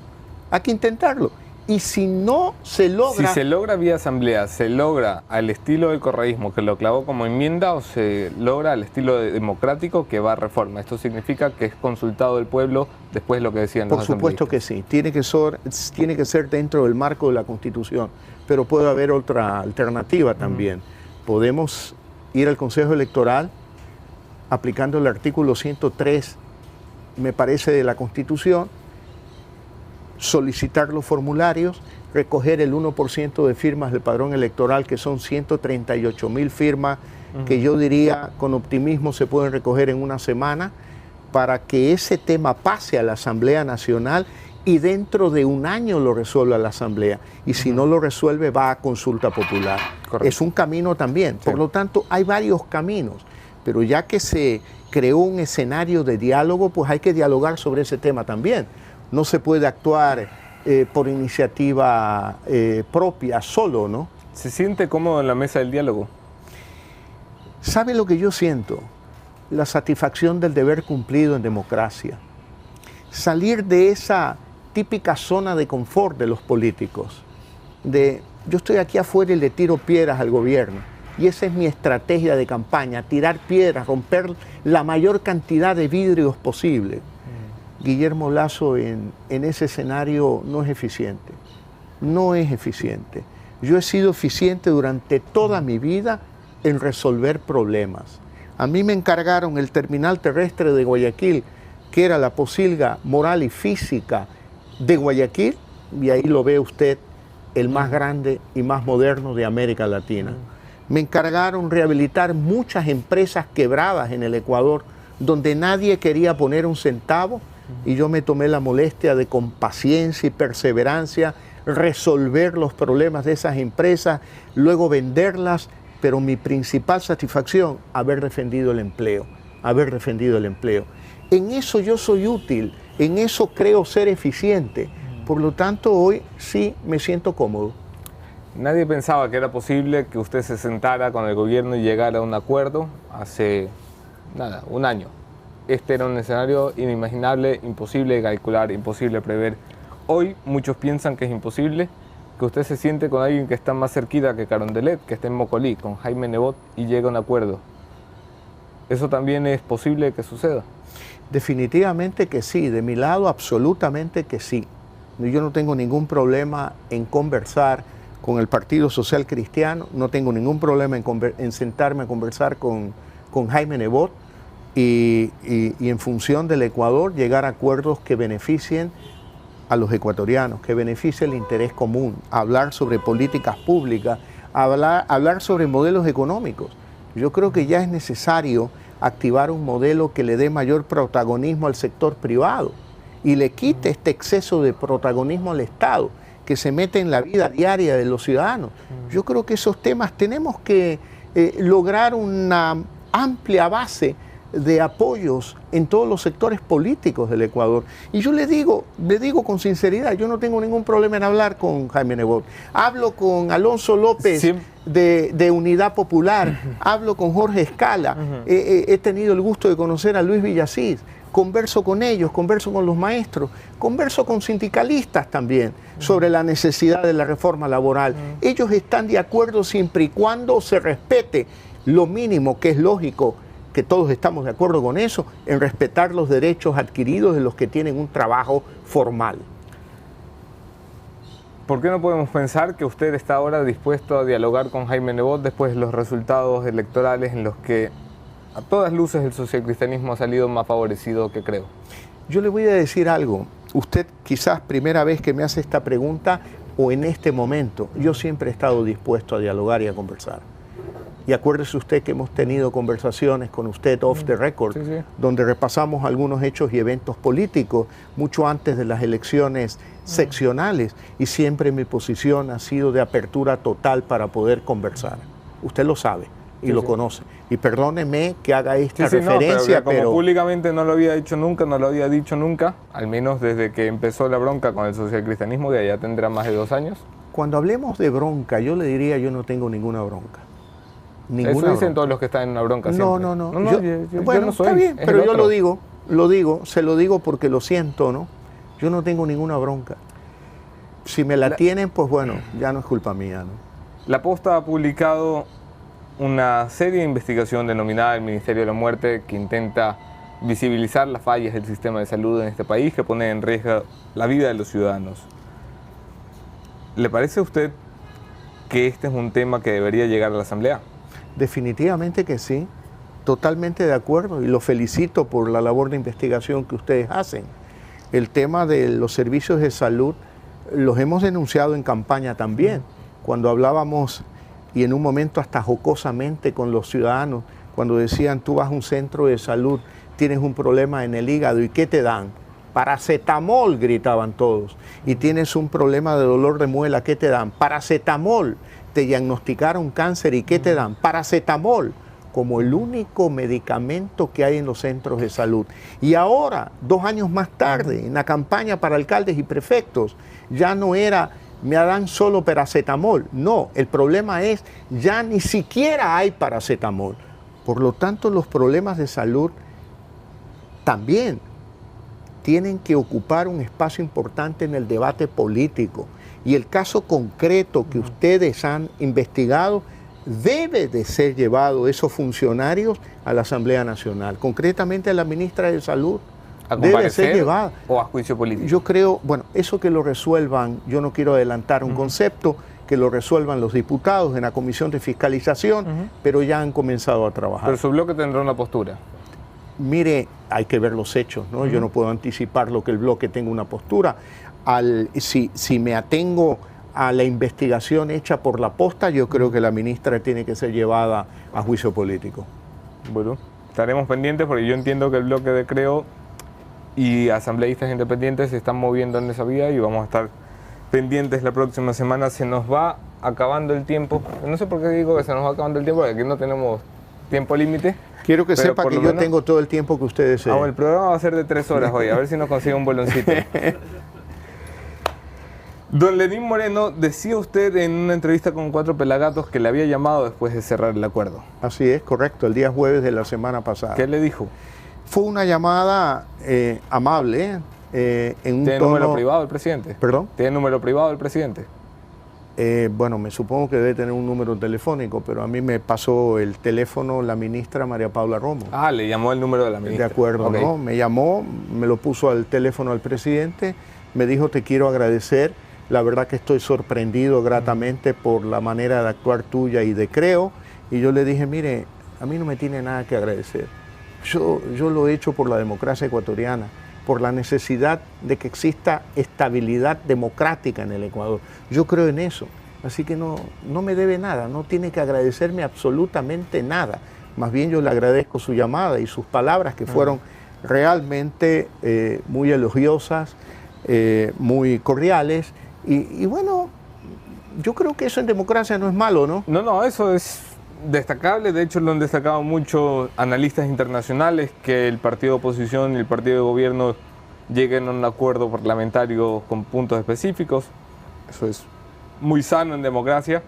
Y si no se logra... Si se logra vía asamblea, ¿se logra al estilo del correísmo que lo clavó como enmienda o se logra al estilo democrático que va a reforma? Esto significa que es consultado el pueblo después de lo que decían los asambleístas. Por supuesto que sí. Tiene que ser dentro del marco de la Constitución, pero puede haber otra alternativa también. Podemos ir al Consejo Electoral aplicando el artículo 103, me parece, de la Constitución, solicitar los formularios, recoger el 1% de firmas del padrón electoral, que son 138.000 firmas, que yo diría con optimismo se pueden recoger en una semana, para que ese tema pase a la Asamblea Nacional y dentro de un año lo resuelva la Asamblea. Y si no lo resuelve, va a consulta popular. Correcto. Es un camino también. Sí. Por lo tanto, hay varios caminos. Pero ya que se creó un escenario de diálogo, pues hay que dialogar sobre ese tema también. No se puede actuar por iniciativa propia, solo, ¿no? ¿Se siente cómodo en la mesa del diálogo? ¿Sabe lo que yo siento? La satisfacción del deber cumplido en democracia. Salir de esa típica zona de confort de los políticos. Yo estoy aquí afuera y le tiro piedras al gobierno. Y esa es mi estrategia de campaña, tirar piedras, romper la mayor cantidad de vidrios posible. Guillermo Lasso en ese escenario no es eficiente. No es eficiente. Yo he sido eficiente durante toda mi vida en resolver problemas. A mí me encargaron el terminal terrestre de Guayaquil, que era la posilga moral y física de Guayaquil, y ahí lo ve usted, el más grande y más moderno de América Latina. Me encargaron rehabilitar muchas empresas quebradas en el Ecuador, donde nadie quería poner un centavo, y yo me tomé la molestia de, con paciencia y perseverancia, resolver los problemas de esas empresas, luego venderlas, pero mi principal satisfacción, haber defendido el empleo, En eso yo soy útil, en eso creo ser eficiente, por lo tanto hoy sí me siento cómodo. Nadie pensaba que era posible que usted se sentara con el gobierno y llegara a un acuerdo hace, un año. Este era un escenario inimaginable, imposible de calcular, imposible de prever. Hoy muchos piensan que es imposible, que usted se siente con alguien que está más cerquita que Carondelet, que está en Mocolí, con Jaime Nebot, y llega a un acuerdo. ¿Eso también es posible que suceda? Definitivamente que sí, de mi lado absolutamente que sí. Yo no tengo ningún problema en conversar con el Partido Social Cristiano, no tengo ningún problema en sentarme a conversar con Jaime Nebot y en función del Ecuador llegar a acuerdos que beneficien a los ecuatorianos, que beneficien el interés común, hablar sobre políticas públicas, hablar sobre modelos económicos. Yo creo que ya es necesario activar un modelo que le dé mayor protagonismo al sector privado y le quite este exceso de protagonismo al Estado que se mete en la vida diaria de los ciudadanos. Yo creo que esos temas tenemos que lograr una amplia base de apoyos en todos los sectores políticos del Ecuador. Y yo le digo con sinceridad, yo no tengo ningún problema en hablar con Jaime Nebot. Hablo con Alonso López sí. de Unidad Popular, hablo con Jorge Escala, he tenido el gusto de conocer a Luis Villasís. converso con ellos, converso con los maestros, converso con sindicalistas también sobre la necesidad de la reforma laboral. Ellos están de acuerdo siempre y cuando se respete lo mínimo, que es lógico, que todos estamos de acuerdo con eso, en respetar los derechos adquiridos de los que tienen un trabajo formal. ¿Por qué no podemos pensar que usted está ahora dispuesto a dialogar con Jaime Nebot después de los resultados electorales en los que a todas luces el socialcristianismo ha salido más favorecido que creo? Yo le voy a decir algo. Usted quizás primera vez que me hace esta pregunta o en este momento, yo siempre he estado dispuesto a dialogar y a conversar. Y acuérdese usted que hemos tenido conversaciones con usted off the record, donde repasamos algunos hechos y eventos políticos mucho antes de las elecciones seccionales, y siempre mi posición ha sido de apertura total para poder conversar. Usted lo sabe y lo conoce. Y perdóneme que haga esta referencia, no, pero como públicamente no lo había dicho nunca, no lo había dicho nunca, al menos desde que empezó la bronca con el socialcristianismo, que ya tendrá más de 2 años. Cuando hablemos de bronca, yo le diría, yo no tengo ninguna bronca. Eso dicen todos los que están en una bronca siempre. No. Yo no soy, está bien, pero yo lo digo, se lo digo porque lo siento, ¿no? Yo no tengo ninguna bronca. Si me la tienen, pues bueno, ya no es culpa mía, ¿no? La Posta ha publicado una seria investigación denominada el Ministerio de la Muerte, que intenta visibilizar las fallas del sistema de salud en este país, que pone en riesgo la vida de los ciudadanos. ¿Le parece a usted que este es un tema que debería llegar a la Asamblea? Definitivamente que sí, totalmente de acuerdo, y lo felicito por la labor de investigación que ustedes hacen. El tema de los servicios de salud los hemos denunciado en campaña también, cuando hablábamos, y en un momento hasta jocosamente con los ciudadanos, cuando decían, tú vas a un centro de salud, tienes un problema en el hígado, ¿y qué te dan? Paracetamol, gritaban todos. Y tienes un problema de dolor de muela, ¿qué te dan? Paracetamol. Te diagnosticaron cáncer, ¿y qué te dan? Paracetamol, como el único medicamento que hay en los centros de salud. Y ahora, 2 años más tarde, en la campaña para alcaldes y prefectos, ya no era, me dan solo paracetamol. No, el problema es, ya ni siquiera hay paracetamol. Por lo tanto, los problemas de salud también tienen que ocupar un espacio importante en el debate político. Y el caso concreto que ustedes han investigado debe de ser llevado esos funcionarios a la Asamblea Nacional, concretamente a la ministra de Salud. ¿A debe ser llevada o a juicio político? Yo creo, bueno, eso que lo resuelvan, yo no quiero adelantar un concepto, que lo resuelvan los diputados en la Comisión de Fiscalización, pero ya han comenzado a trabajar. Pero su bloque tendrá una postura. Mire, hay que ver los hechos, ¿no? Yo no puedo anticipar lo que el bloque tenga una postura. Si me atengo a la investigación hecha por la Posta, yo creo que la ministra tiene que ser llevada a juicio político. Bueno, estaremos pendientes porque yo entiendo que el bloque de Creo y asambleístas independientes se están moviendo en esa vía y vamos a estar pendientes la próxima semana. Se nos va acabando el tiempo. No sé por qué digo que se nos va acabando el tiempo, porque aquí no tenemos tiempo límite. Quiero que sepa que yo tengo todo el tiempo que ustedes deseen. El programa va a ser de 3 horas hoy, a ver si nos consigue un boloncito. Don Lenín Moreno, decía usted en una entrevista con 4 Pelagatos que le había llamado después de cerrar el acuerdo. Así es, correcto, el día jueves de la semana pasada. ¿Qué le dijo? Fue una llamada amable, en un ¿Tiene tono... número privado del presidente? ¿Perdón? ¿Tiene número privado del presidente? Bueno, me supongo que debe tener un número telefónico, pero a mí me pasó el teléfono la ministra María Paula Romo. Ah, le llamó el número de la ministra. De acuerdo, okay. ¿No? Me llamó, me lo puso al teléfono al presidente, me dijo, te quiero agradecer, la verdad que estoy sorprendido gratamente por la manera de actuar tuya y de Creo, y yo le dije, mire, a mí no me tiene nada que agradecer. Yo lo he hecho por la democracia ecuatoriana, por la necesidad de que exista estabilidad democrática en el Ecuador. Yo creo en eso, así que no me debe nada, no tiene que agradecerme absolutamente nada. Más bien yo le agradezco su llamada y sus palabras que fueron realmente muy elogiosas, muy cordiales. Y bueno, yo creo que eso en democracia no es malo, ¿no? No, eso es destacable. De hecho, lo han destacado muchos analistas internacionales, que el partido de oposición y el partido de gobierno lleguen a un acuerdo parlamentario con puntos específicos. Eso es muy sano en democracia.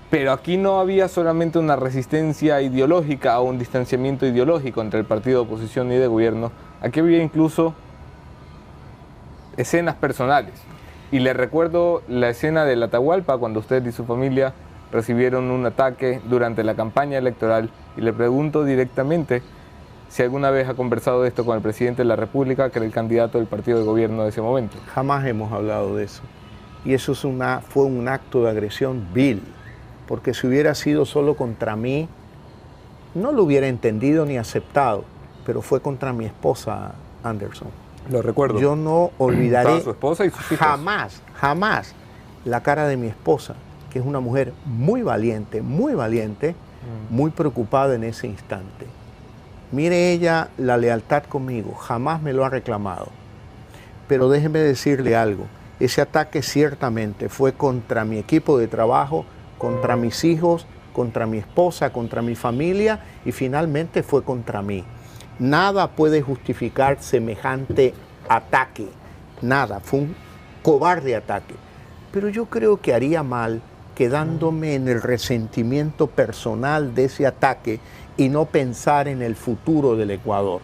Pero aquí no había solamente una resistencia ideológica o un distanciamiento ideológico entre el partido de oposición y de gobierno. Aquí había incluso escenas personales. Y le recuerdo la escena del Atahualpa, cuando usted y su familia recibieron un ataque durante la campaña electoral. Y le pregunto directamente si alguna vez ha conversado de esto con el presidente de la República, que era el candidato del partido de gobierno de ese momento. Jamás hemos hablado de eso. Y eso fue un acto de agresión vil. Porque si hubiera sido solo contra mí, no lo hubiera entendido ni aceptado, pero fue contra mi esposa, Anderson. Lo recuerdo. Yo no olvidaré Estaba su esposa y sus hijos. jamás la cara de mi esposa, que es una mujer muy valiente, muy preocupada en ese instante. Mire ella la lealtad conmigo, jamás me lo ha reclamado. Pero déjeme decirle algo, ese ataque ciertamente fue contra mi equipo de trabajo, contra mis hijos, contra mi esposa, contra mi familia y finalmente fue contra mí. Nada puede justificar semejante ataque, nada, fue un cobarde ataque. Pero yo creo que haría mal quedándome en el resentimiento personal de ese ataque y no pensar en el futuro del Ecuador.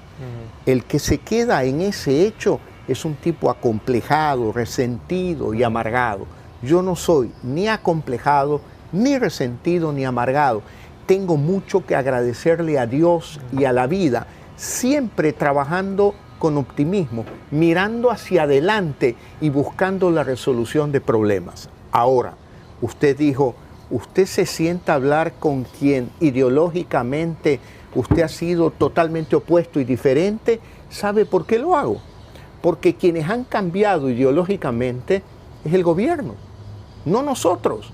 El que se queda en ese hecho es un tipo acomplejado, resentido y amargado. Yo no soy ni acomplejado, ni resentido, ni amargado. Tengo mucho que agradecerle a Dios y a la vida, siempre trabajando con optimismo, mirando hacia adelante y buscando la resolución de problemas. Ahora, usted dijo, usted se sienta a hablar con quien ideológicamente usted ha sido totalmente opuesto y diferente. ¿Sabe por qué lo hago? Porque quienes han cambiado ideológicamente es el gobierno, no nosotros.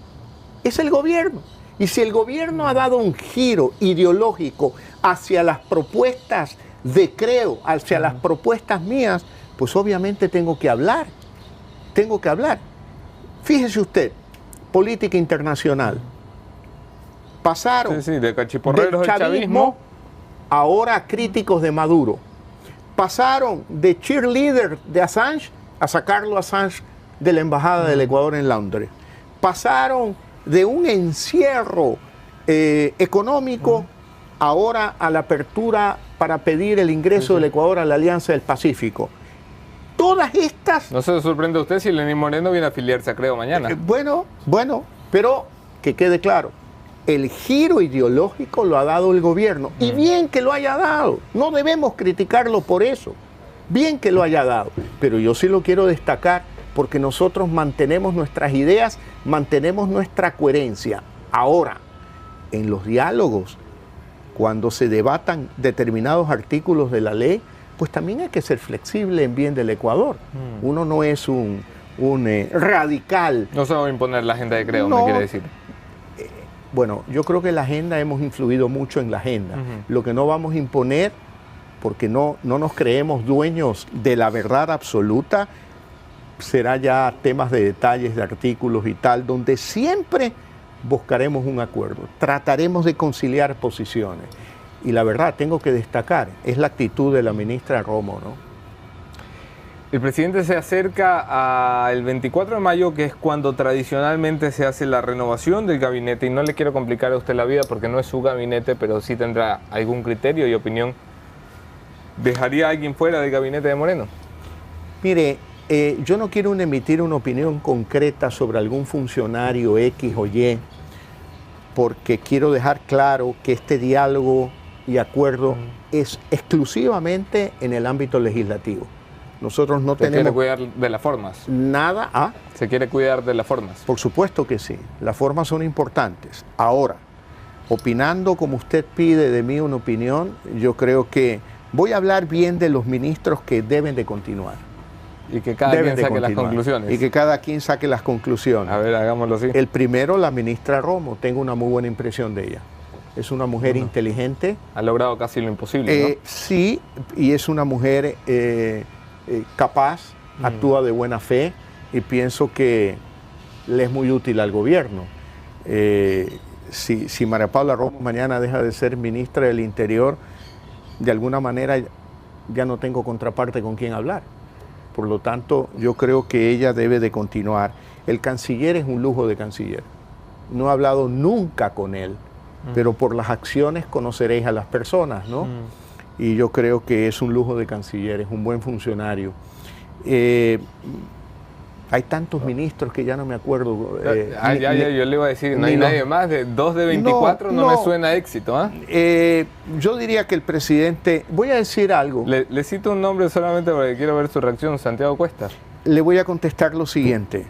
Es el gobierno. Y si el gobierno ha dado un giro ideológico hacia las propuestas de Creo, hacia las propuestas mías, pues obviamente tengo que hablar. Fíjese usted, política internacional. Pasaron de cachiporreros del chavismo, ahora críticos de Maduro. Pasaron de cheerleader de Assange a sacarlo a Assange de la Embajada del Ecuador en Londres. Pasaron de un encierro económico ahora a la apertura para pedir el ingreso del Ecuador a la Alianza del Pacífico. Todas estas... No se sorprende usted si Lenín Moreno viene a afiliarse a Creo mañana. Bueno, pero que quede claro, el giro ideológico lo ha dado el gobierno. Y bien que lo haya dado, no debemos criticarlo por eso. Bien que lo haya dado, pero yo sí lo quiero destacar porque nosotros mantenemos nuestras ideas, mantenemos nuestra coherencia. Ahora, en los diálogos, cuando se debatan determinados artículos de la ley, pues también hay que ser flexible en bien del Ecuador. Uno no es un radical. No se va a imponer la agenda de Creo, No. me quiere decir. Bueno, yo creo que la agenda hemos influido mucho en la agenda. Lo que no vamos a imponer, porque no nos creemos dueños de la verdad absoluta, será ya temas de detalles, de artículos y tal, donde siempre buscaremos un acuerdo, trataremos de conciliar posiciones. Y la verdad, tengo que destacar, es la actitud de la ministra Romo, ¿no? El presidente se acerca al 24 de mayo, que es cuando tradicionalmente se hace la renovación del gabinete, y no le quiero complicar a usted la vida porque no es su gabinete, pero sí tendrá algún criterio y opinión. ¿Dejaría a alguien fuera del gabinete de Moreno? Mire, yo no quiero emitir una opinión concreta sobre algún funcionario X o Y, porque quiero dejar claro que este diálogo y acuerdo es exclusivamente en el ámbito legislativo. Nosotros no tenemos... ¿Se quiere cuidar de las formas? Nada. ¿Se quiere cuidar de las formas? Por supuesto que sí. Las formas son importantes. Ahora, opinando como usted pide de mí una opinión, yo creo que voy a hablar bien de los ministros que deben de continuar. Y que cada quien saque las conclusiones. Y que cada quien saque las conclusiones. A ver, hagámoslo así. El primero, la ministra Romo. Tengo una muy buena impresión de ella. Es una mujer inteligente. Ha logrado casi lo imposible, ¿no? Sí, y es una mujer capaz, actúa de buena fe y pienso que le es muy útil al gobierno. Si María Paula Romo mañana deja de ser ministra del Interior, de alguna manera ya no tengo contraparte con quien hablar. Por lo tanto, yo creo que ella debe de continuar. El canciller es un lujo de canciller. no he hablado nunca con él, pero por las acciones conoceréis a las personas, ¿no? Y yo creo que es un lujo de canciller, es un buen funcionario. Hay tantos ministros que ya no me acuerdo. Yo le iba a decir, no hay nadie más, de 2 de 24 no me suena a éxito. Yo diría que el presidente, voy a decir algo. Le cito un nombre solamente porque quiero ver su reacción, Santiago Cuesta. Le voy a contestar lo siguiente.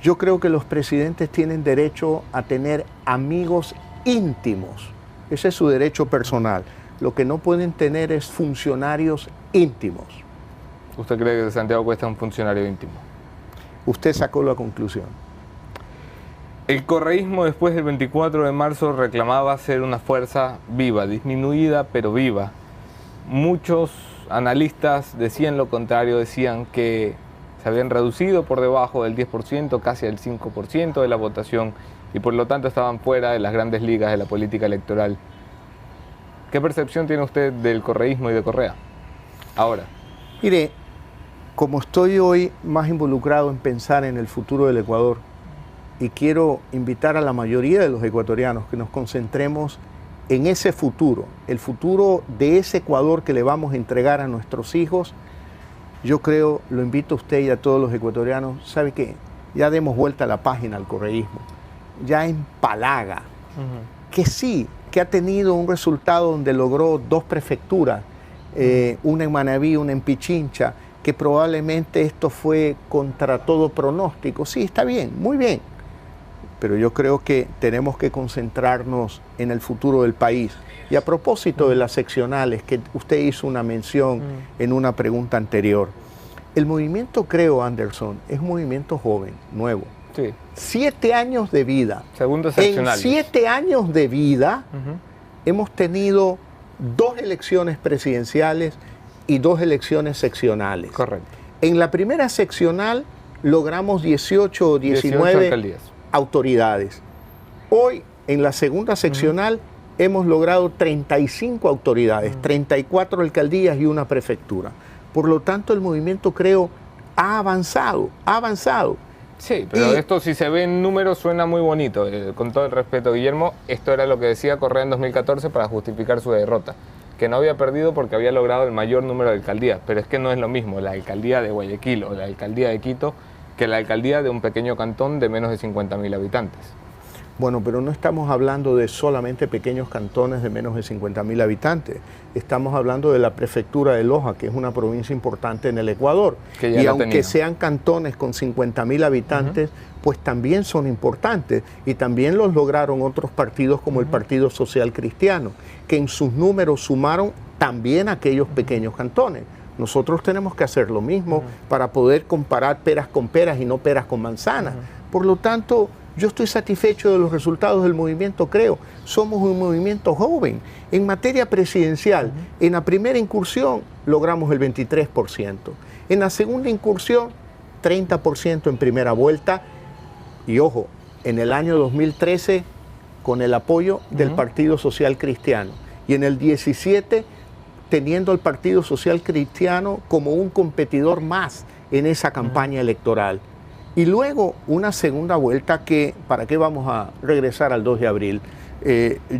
Yo creo que los presidentes tienen derecho a tener amigos íntimos. Ese es su derecho personal. Lo que no pueden tener es funcionarios íntimos. ¿Usted cree que Santiago Cuesta es un funcionario íntimo? Usted sacó la conclusión. El correísmo después del 24 de marzo reclamaba ser una fuerza viva, disminuida pero viva. Muchos analistas decían lo contrario, decían que se habían reducido por debajo del 10%, casi al 5% de la votación y por lo tanto estaban fuera de las grandes ligas de la política electoral. ¿Qué percepción tiene usted del correísmo y de Correa ahora? Mire, como estoy hoy más involucrado en pensar en el futuro del Ecuador y quiero invitar a la mayoría de los ecuatorianos que nos concentremos en ese futuro, el futuro de ese Ecuador que le vamos a entregar a nuestros hijos, yo creo, lo invito a usted y a todos los ecuatorianos, ¿sabe qué? Ya demos vuelta a la página al correísmo, ya empalaga, que sí, que ha tenido un resultado donde logró 2 prefecturas, una en Manabí, una en Pichincha, que probablemente esto fue contra todo pronóstico. Sí, está bien, muy bien, pero yo creo que tenemos que concentrarnos en el futuro del país. Y a propósito de las seccionales, que usted hizo una mención en una pregunta anterior, el movimiento Creo, Anderson, es un movimiento joven, nuevo. Sí. 7 años de vida. Segundos seccionales. En 7 años de vida hemos tenido 2 elecciones presidenciales y 2 elecciones seccionales. Correcto. En la primera seccional logramos 18 o 19 autoridades. Hoy, en la segunda seccional, hemos logrado 35 autoridades, 34 alcaldías y una prefectura. Por lo tanto, el movimiento Creo ha avanzado, ha avanzado. Sí, pero esto si se ve en números suena muy bonito. Con todo el respeto, Guillermo, esto era lo que decía Correa en 2014 para justificar su derrota, que no había perdido porque había logrado el mayor número de alcaldías, pero es que no es lo mismo la alcaldía de Guayaquil o la alcaldía de Quito que la alcaldía de un pequeño cantón de menos de 50.000 habitantes. Bueno, pero no estamos hablando de solamente pequeños cantones de menos de 50.000 habitantes. Estamos hablando de la prefectura de Loja, que es una provincia importante en el Ecuador. Y aunque sean cantones con 50.000 habitantes, pues también son importantes. Y también los lograron otros partidos como el Partido Social Cristiano, que en sus números sumaron también aquellos pequeños cantones. Nosotros tenemos que hacer lo mismo para poder comparar peras con peras y no peras con manzanas. Por lo tanto, yo estoy satisfecho de los resultados del movimiento Creo. Somos un movimiento joven. En materia presidencial, en la primera incursión logramos el 23%. En la segunda incursión, 30% en primera vuelta. Y ojo, en el año 2013, con el apoyo del Partido Social Cristiano. Y en el 17, teniendo al Partido Social Cristiano como un competidor más en esa campaña electoral. Y luego una segunda vuelta que, ¿para qué vamos a regresar al 2 de abril?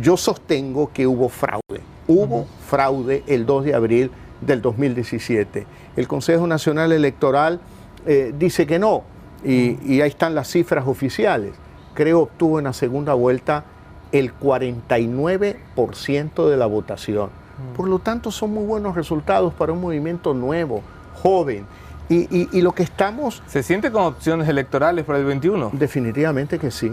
Yo sostengo que hubo fraude. Hubo fraude el 2 de abril del 2017. El Consejo Nacional Electoral dice que no, y ahí están las cifras oficiales. Creo obtuvo en la segunda vuelta el 49% de la votación. Por lo tanto, son muy buenos resultados para un movimiento nuevo, joven. Y lo que estamos... ¿Se siente con opciones electorales para el 21? Definitivamente que sí.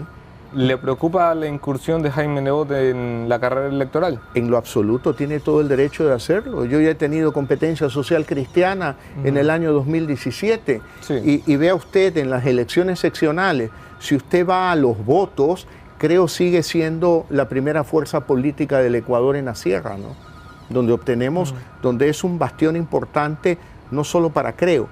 ¿Le preocupa la incursión de Jaime Nebot en la carrera electoral? En lo absoluto, tiene todo el derecho de hacerlo. Yo ya he tenido competencia social cristiana en el año 2017. Sí. Y vea usted, en las elecciones seccionales, si usted va a los votos, Creo sigue siendo la primera fuerza política del Ecuador en la sierra, ¿no? Donde obtenemos, donde es un bastión importante, no solo para Creo,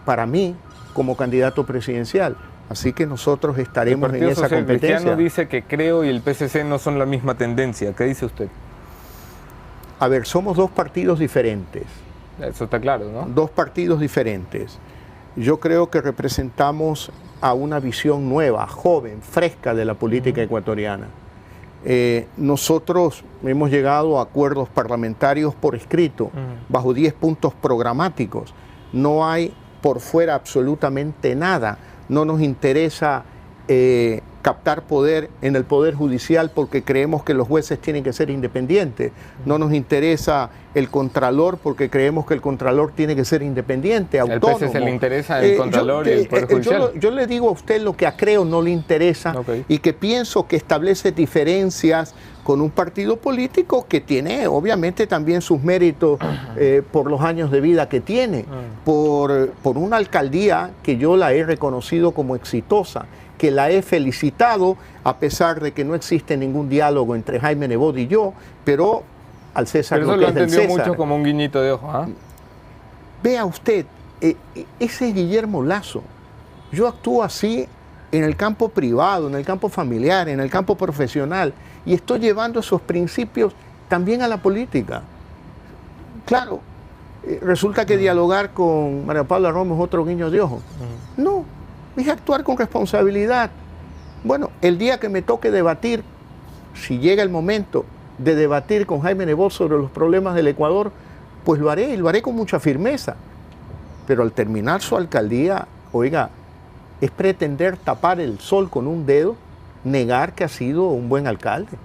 para mí como candidato presidencial. Así que nosotros estaremos en esa competencia. El Partido Social Cristiano dice que Creo y el PSC no son la misma tendencia. ¿Qué dice usted? A ver, somos 2 partidos diferentes. Eso está claro, ¿no? 2 partidos diferentes. Yo creo que representamos a una visión nueva, joven, fresca de la política ecuatoriana. Nosotros hemos llegado a acuerdos parlamentarios por escrito, bajo 10 puntos programáticos. No hay por fuera absolutamente nada. No nos interesa captar poder en el Poder Judicial porque creemos que los jueces tienen que ser independientes. No nos interesa el Contralor porque creemos que el Contralor tiene que ser independiente, autónomo. ¿Al PC se le interesa el Contralor y el Poder Judicial? Yo le digo a usted lo que a creo no le interesa, y que pienso que establece diferencias con un partido político que tiene obviamente también sus méritos por los años de vida que tiene, por una alcaldía que yo la he reconocido como exitosa, que la he felicitado a pesar de que no existe ningún diálogo entre Jaime Nebot y yo, pero al César lo que es del César. Pero eso lo entendió mucho como un guiñito de ojo, ¿ah? Vea usted, ese es Guillermo Lasso. Yo actúo así en el campo privado, en el campo familiar, en el campo profesional, y estoy llevando esos principios también a la política. Claro, resulta que dialogar con María Paula Romo es otro guiño de ojo. No, es actuar con responsabilidad. Bueno, el día que me toque debatir, si llega el momento de debatir con Jaime Nebot sobre los problemas del Ecuador, pues lo haré, y lo haré con mucha firmeza. Pero al terminar su alcaldía, oiga, es pretender tapar el sol con un dedo, negar que ha sido un buen alcalde.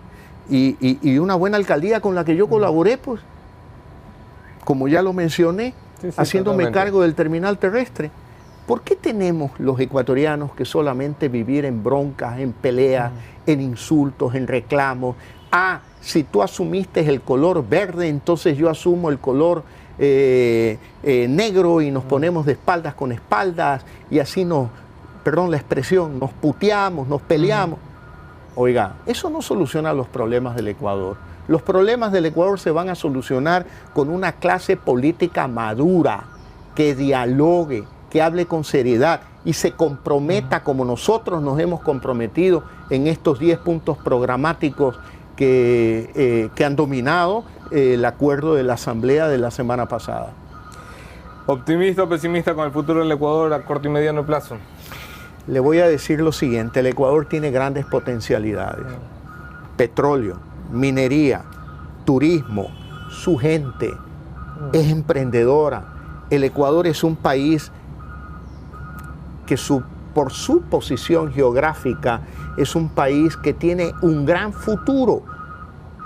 Y una buena alcaldía con la que yo colaboré, pues, como ya lo mencioné, haciéndome cargo del terminal terrestre. ¿Por qué tenemos los ecuatorianos que solamente vivir en broncas, en peleas, en insultos, en reclamos? Ah, si tú asumiste el color verde, entonces yo asumo el color negro y nos ponemos de espaldas con espaldas y así perdón la expresión, nos puteamos, nos peleamos. Oiga, eso no soluciona los problemas del Ecuador. Los problemas del Ecuador se van a solucionar con una clase política madura, que dialogue, que hable con seriedad y se comprometa como nosotros nos hemos comprometido en estos 10 puntos programáticos que han dominado el acuerdo de la Asamblea de la semana pasada. ¿Optimista o pesimista con el futuro del Ecuador a corto y mediano plazo? Le voy a decir lo siguiente, el Ecuador tiene grandes potencialidades. Petróleo, minería, turismo, su gente es emprendedora. El Ecuador es un país que por su posición geográfica es un país que tiene un gran futuro.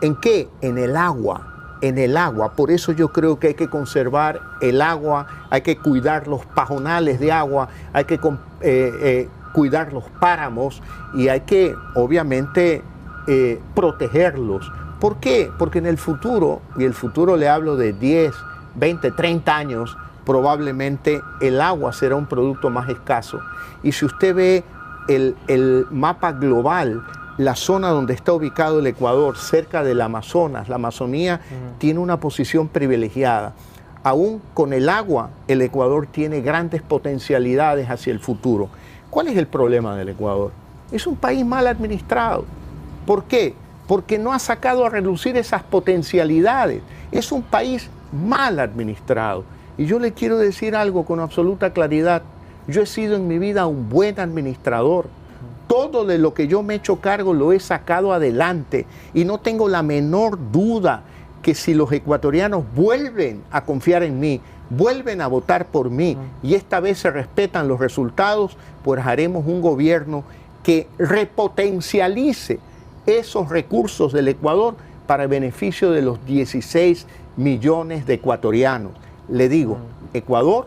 ¿En qué? En el agua, en el agua. Por eso yo creo que hay que conservar el agua, hay que cuidar los pajonales de agua, hay que cuidar los páramos y hay que, obviamente, protegerlos. ¿Por qué? Porque en el futuro, y el futuro le hablo de 10, 20, 30 años, probablemente el agua será un producto más escaso. Y si usted ve el mapa global, la zona donde está ubicado el Ecuador, cerca del Amazonas, la Amazonía tiene una posición privilegiada. Aún con el agua, el Ecuador tiene grandes potencialidades hacia el futuro. ¿Cuál es el problema del Ecuador? Es un país mal administrado. ¿Por qué? Porque no ha sacado a relucir esas potencialidades. Es un país mal administrado. Y yo le quiero decir algo con absoluta claridad. Yo he sido en mi vida un buen administrador. Todo de lo que yo me he hecho cargo lo he sacado adelante. Y no tengo la menor duda que si los ecuatorianos vuelven a confiar en mí, vuelven a votar por mí y esta vez se respetan los resultados, pues haremos un gobierno que repotencialice esos recursos del Ecuador para el beneficio de los 16 millones de ecuatorianos. Le digo, Ecuador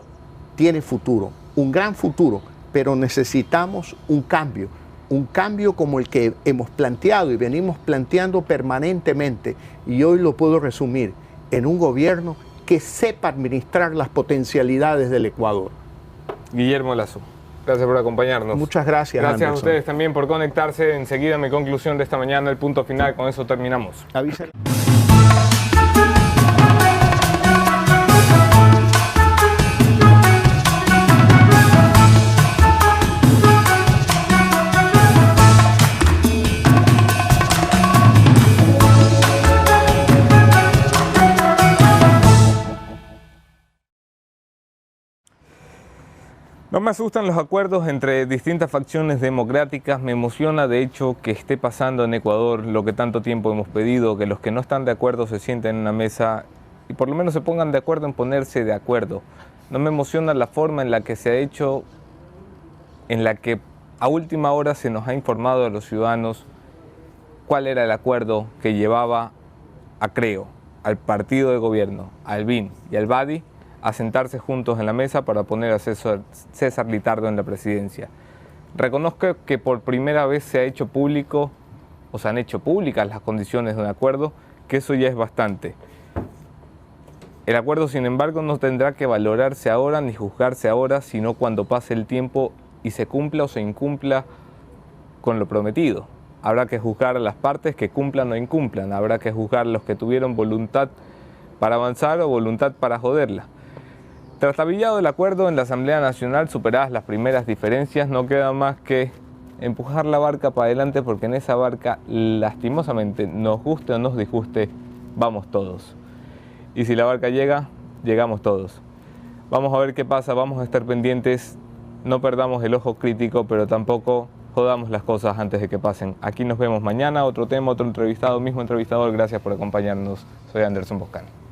tiene futuro, un gran futuro, pero necesitamos un cambio como el que hemos planteado y venimos planteando permanentemente, y hoy lo puedo resumir en un gobierno que sepa administrar las potencialidades del Ecuador. Guillermo Lasso, gracias por acompañarnos. Muchas gracias, Gracias Anderson. a ustedes también por conectarse. Enseguida mi conclusión de esta mañana, el punto final, con eso terminamos. Avísale. No me asustan los acuerdos entre distintas facciones democráticas, me emociona de hecho que esté pasando en Ecuador lo que tanto tiempo hemos pedido, que los que no están de acuerdo se sienten en una mesa y por lo menos se pongan de acuerdo en ponerse de acuerdo. No me emociona la forma en la que se ha hecho, en la que a última hora se nos ha informado a los ciudadanos cuál era el acuerdo que llevaba a Creo, al partido de gobierno, al BIN y al BADI, a sentarse juntos en la mesa para poner a César Litardo en la presidencia. Reconozco que por primera vez se ha hecho público, o se han hecho públicas las condiciones de un acuerdo, que eso ya es bastante. El acuerdo, sin embargo, no tendrá que valorarse ahora ni juzgarse ahora, sino cuando pase el tiempo y se cumpla o se incumpla con lo prometido. Habrá que juzgar a las partes que cumplan o incumplan, habrá que juzgar a los que tuvieron voluntad para avanzar o voluntad para joderla. Trastabillado el acuerdo en la Asamblea Nacional, superadas las primeras diferencias, no queda más que empujar la barca para adelante, porque en esa barca, lastimosamente, nos guste o nos disguste, vamos todos. Y si la barca llega, llegamos todos. Vamos a ver qué pasa, vamos a estar pendientes, no perdamos el ojo crítico, pero tampoco jodamos las cosas antes de que pasen. Aquí nos vemos mañana, otro tema, otro entrevistado, mismo entrevistador. Gracias por acompañarnos. Soy Anderson Boscan.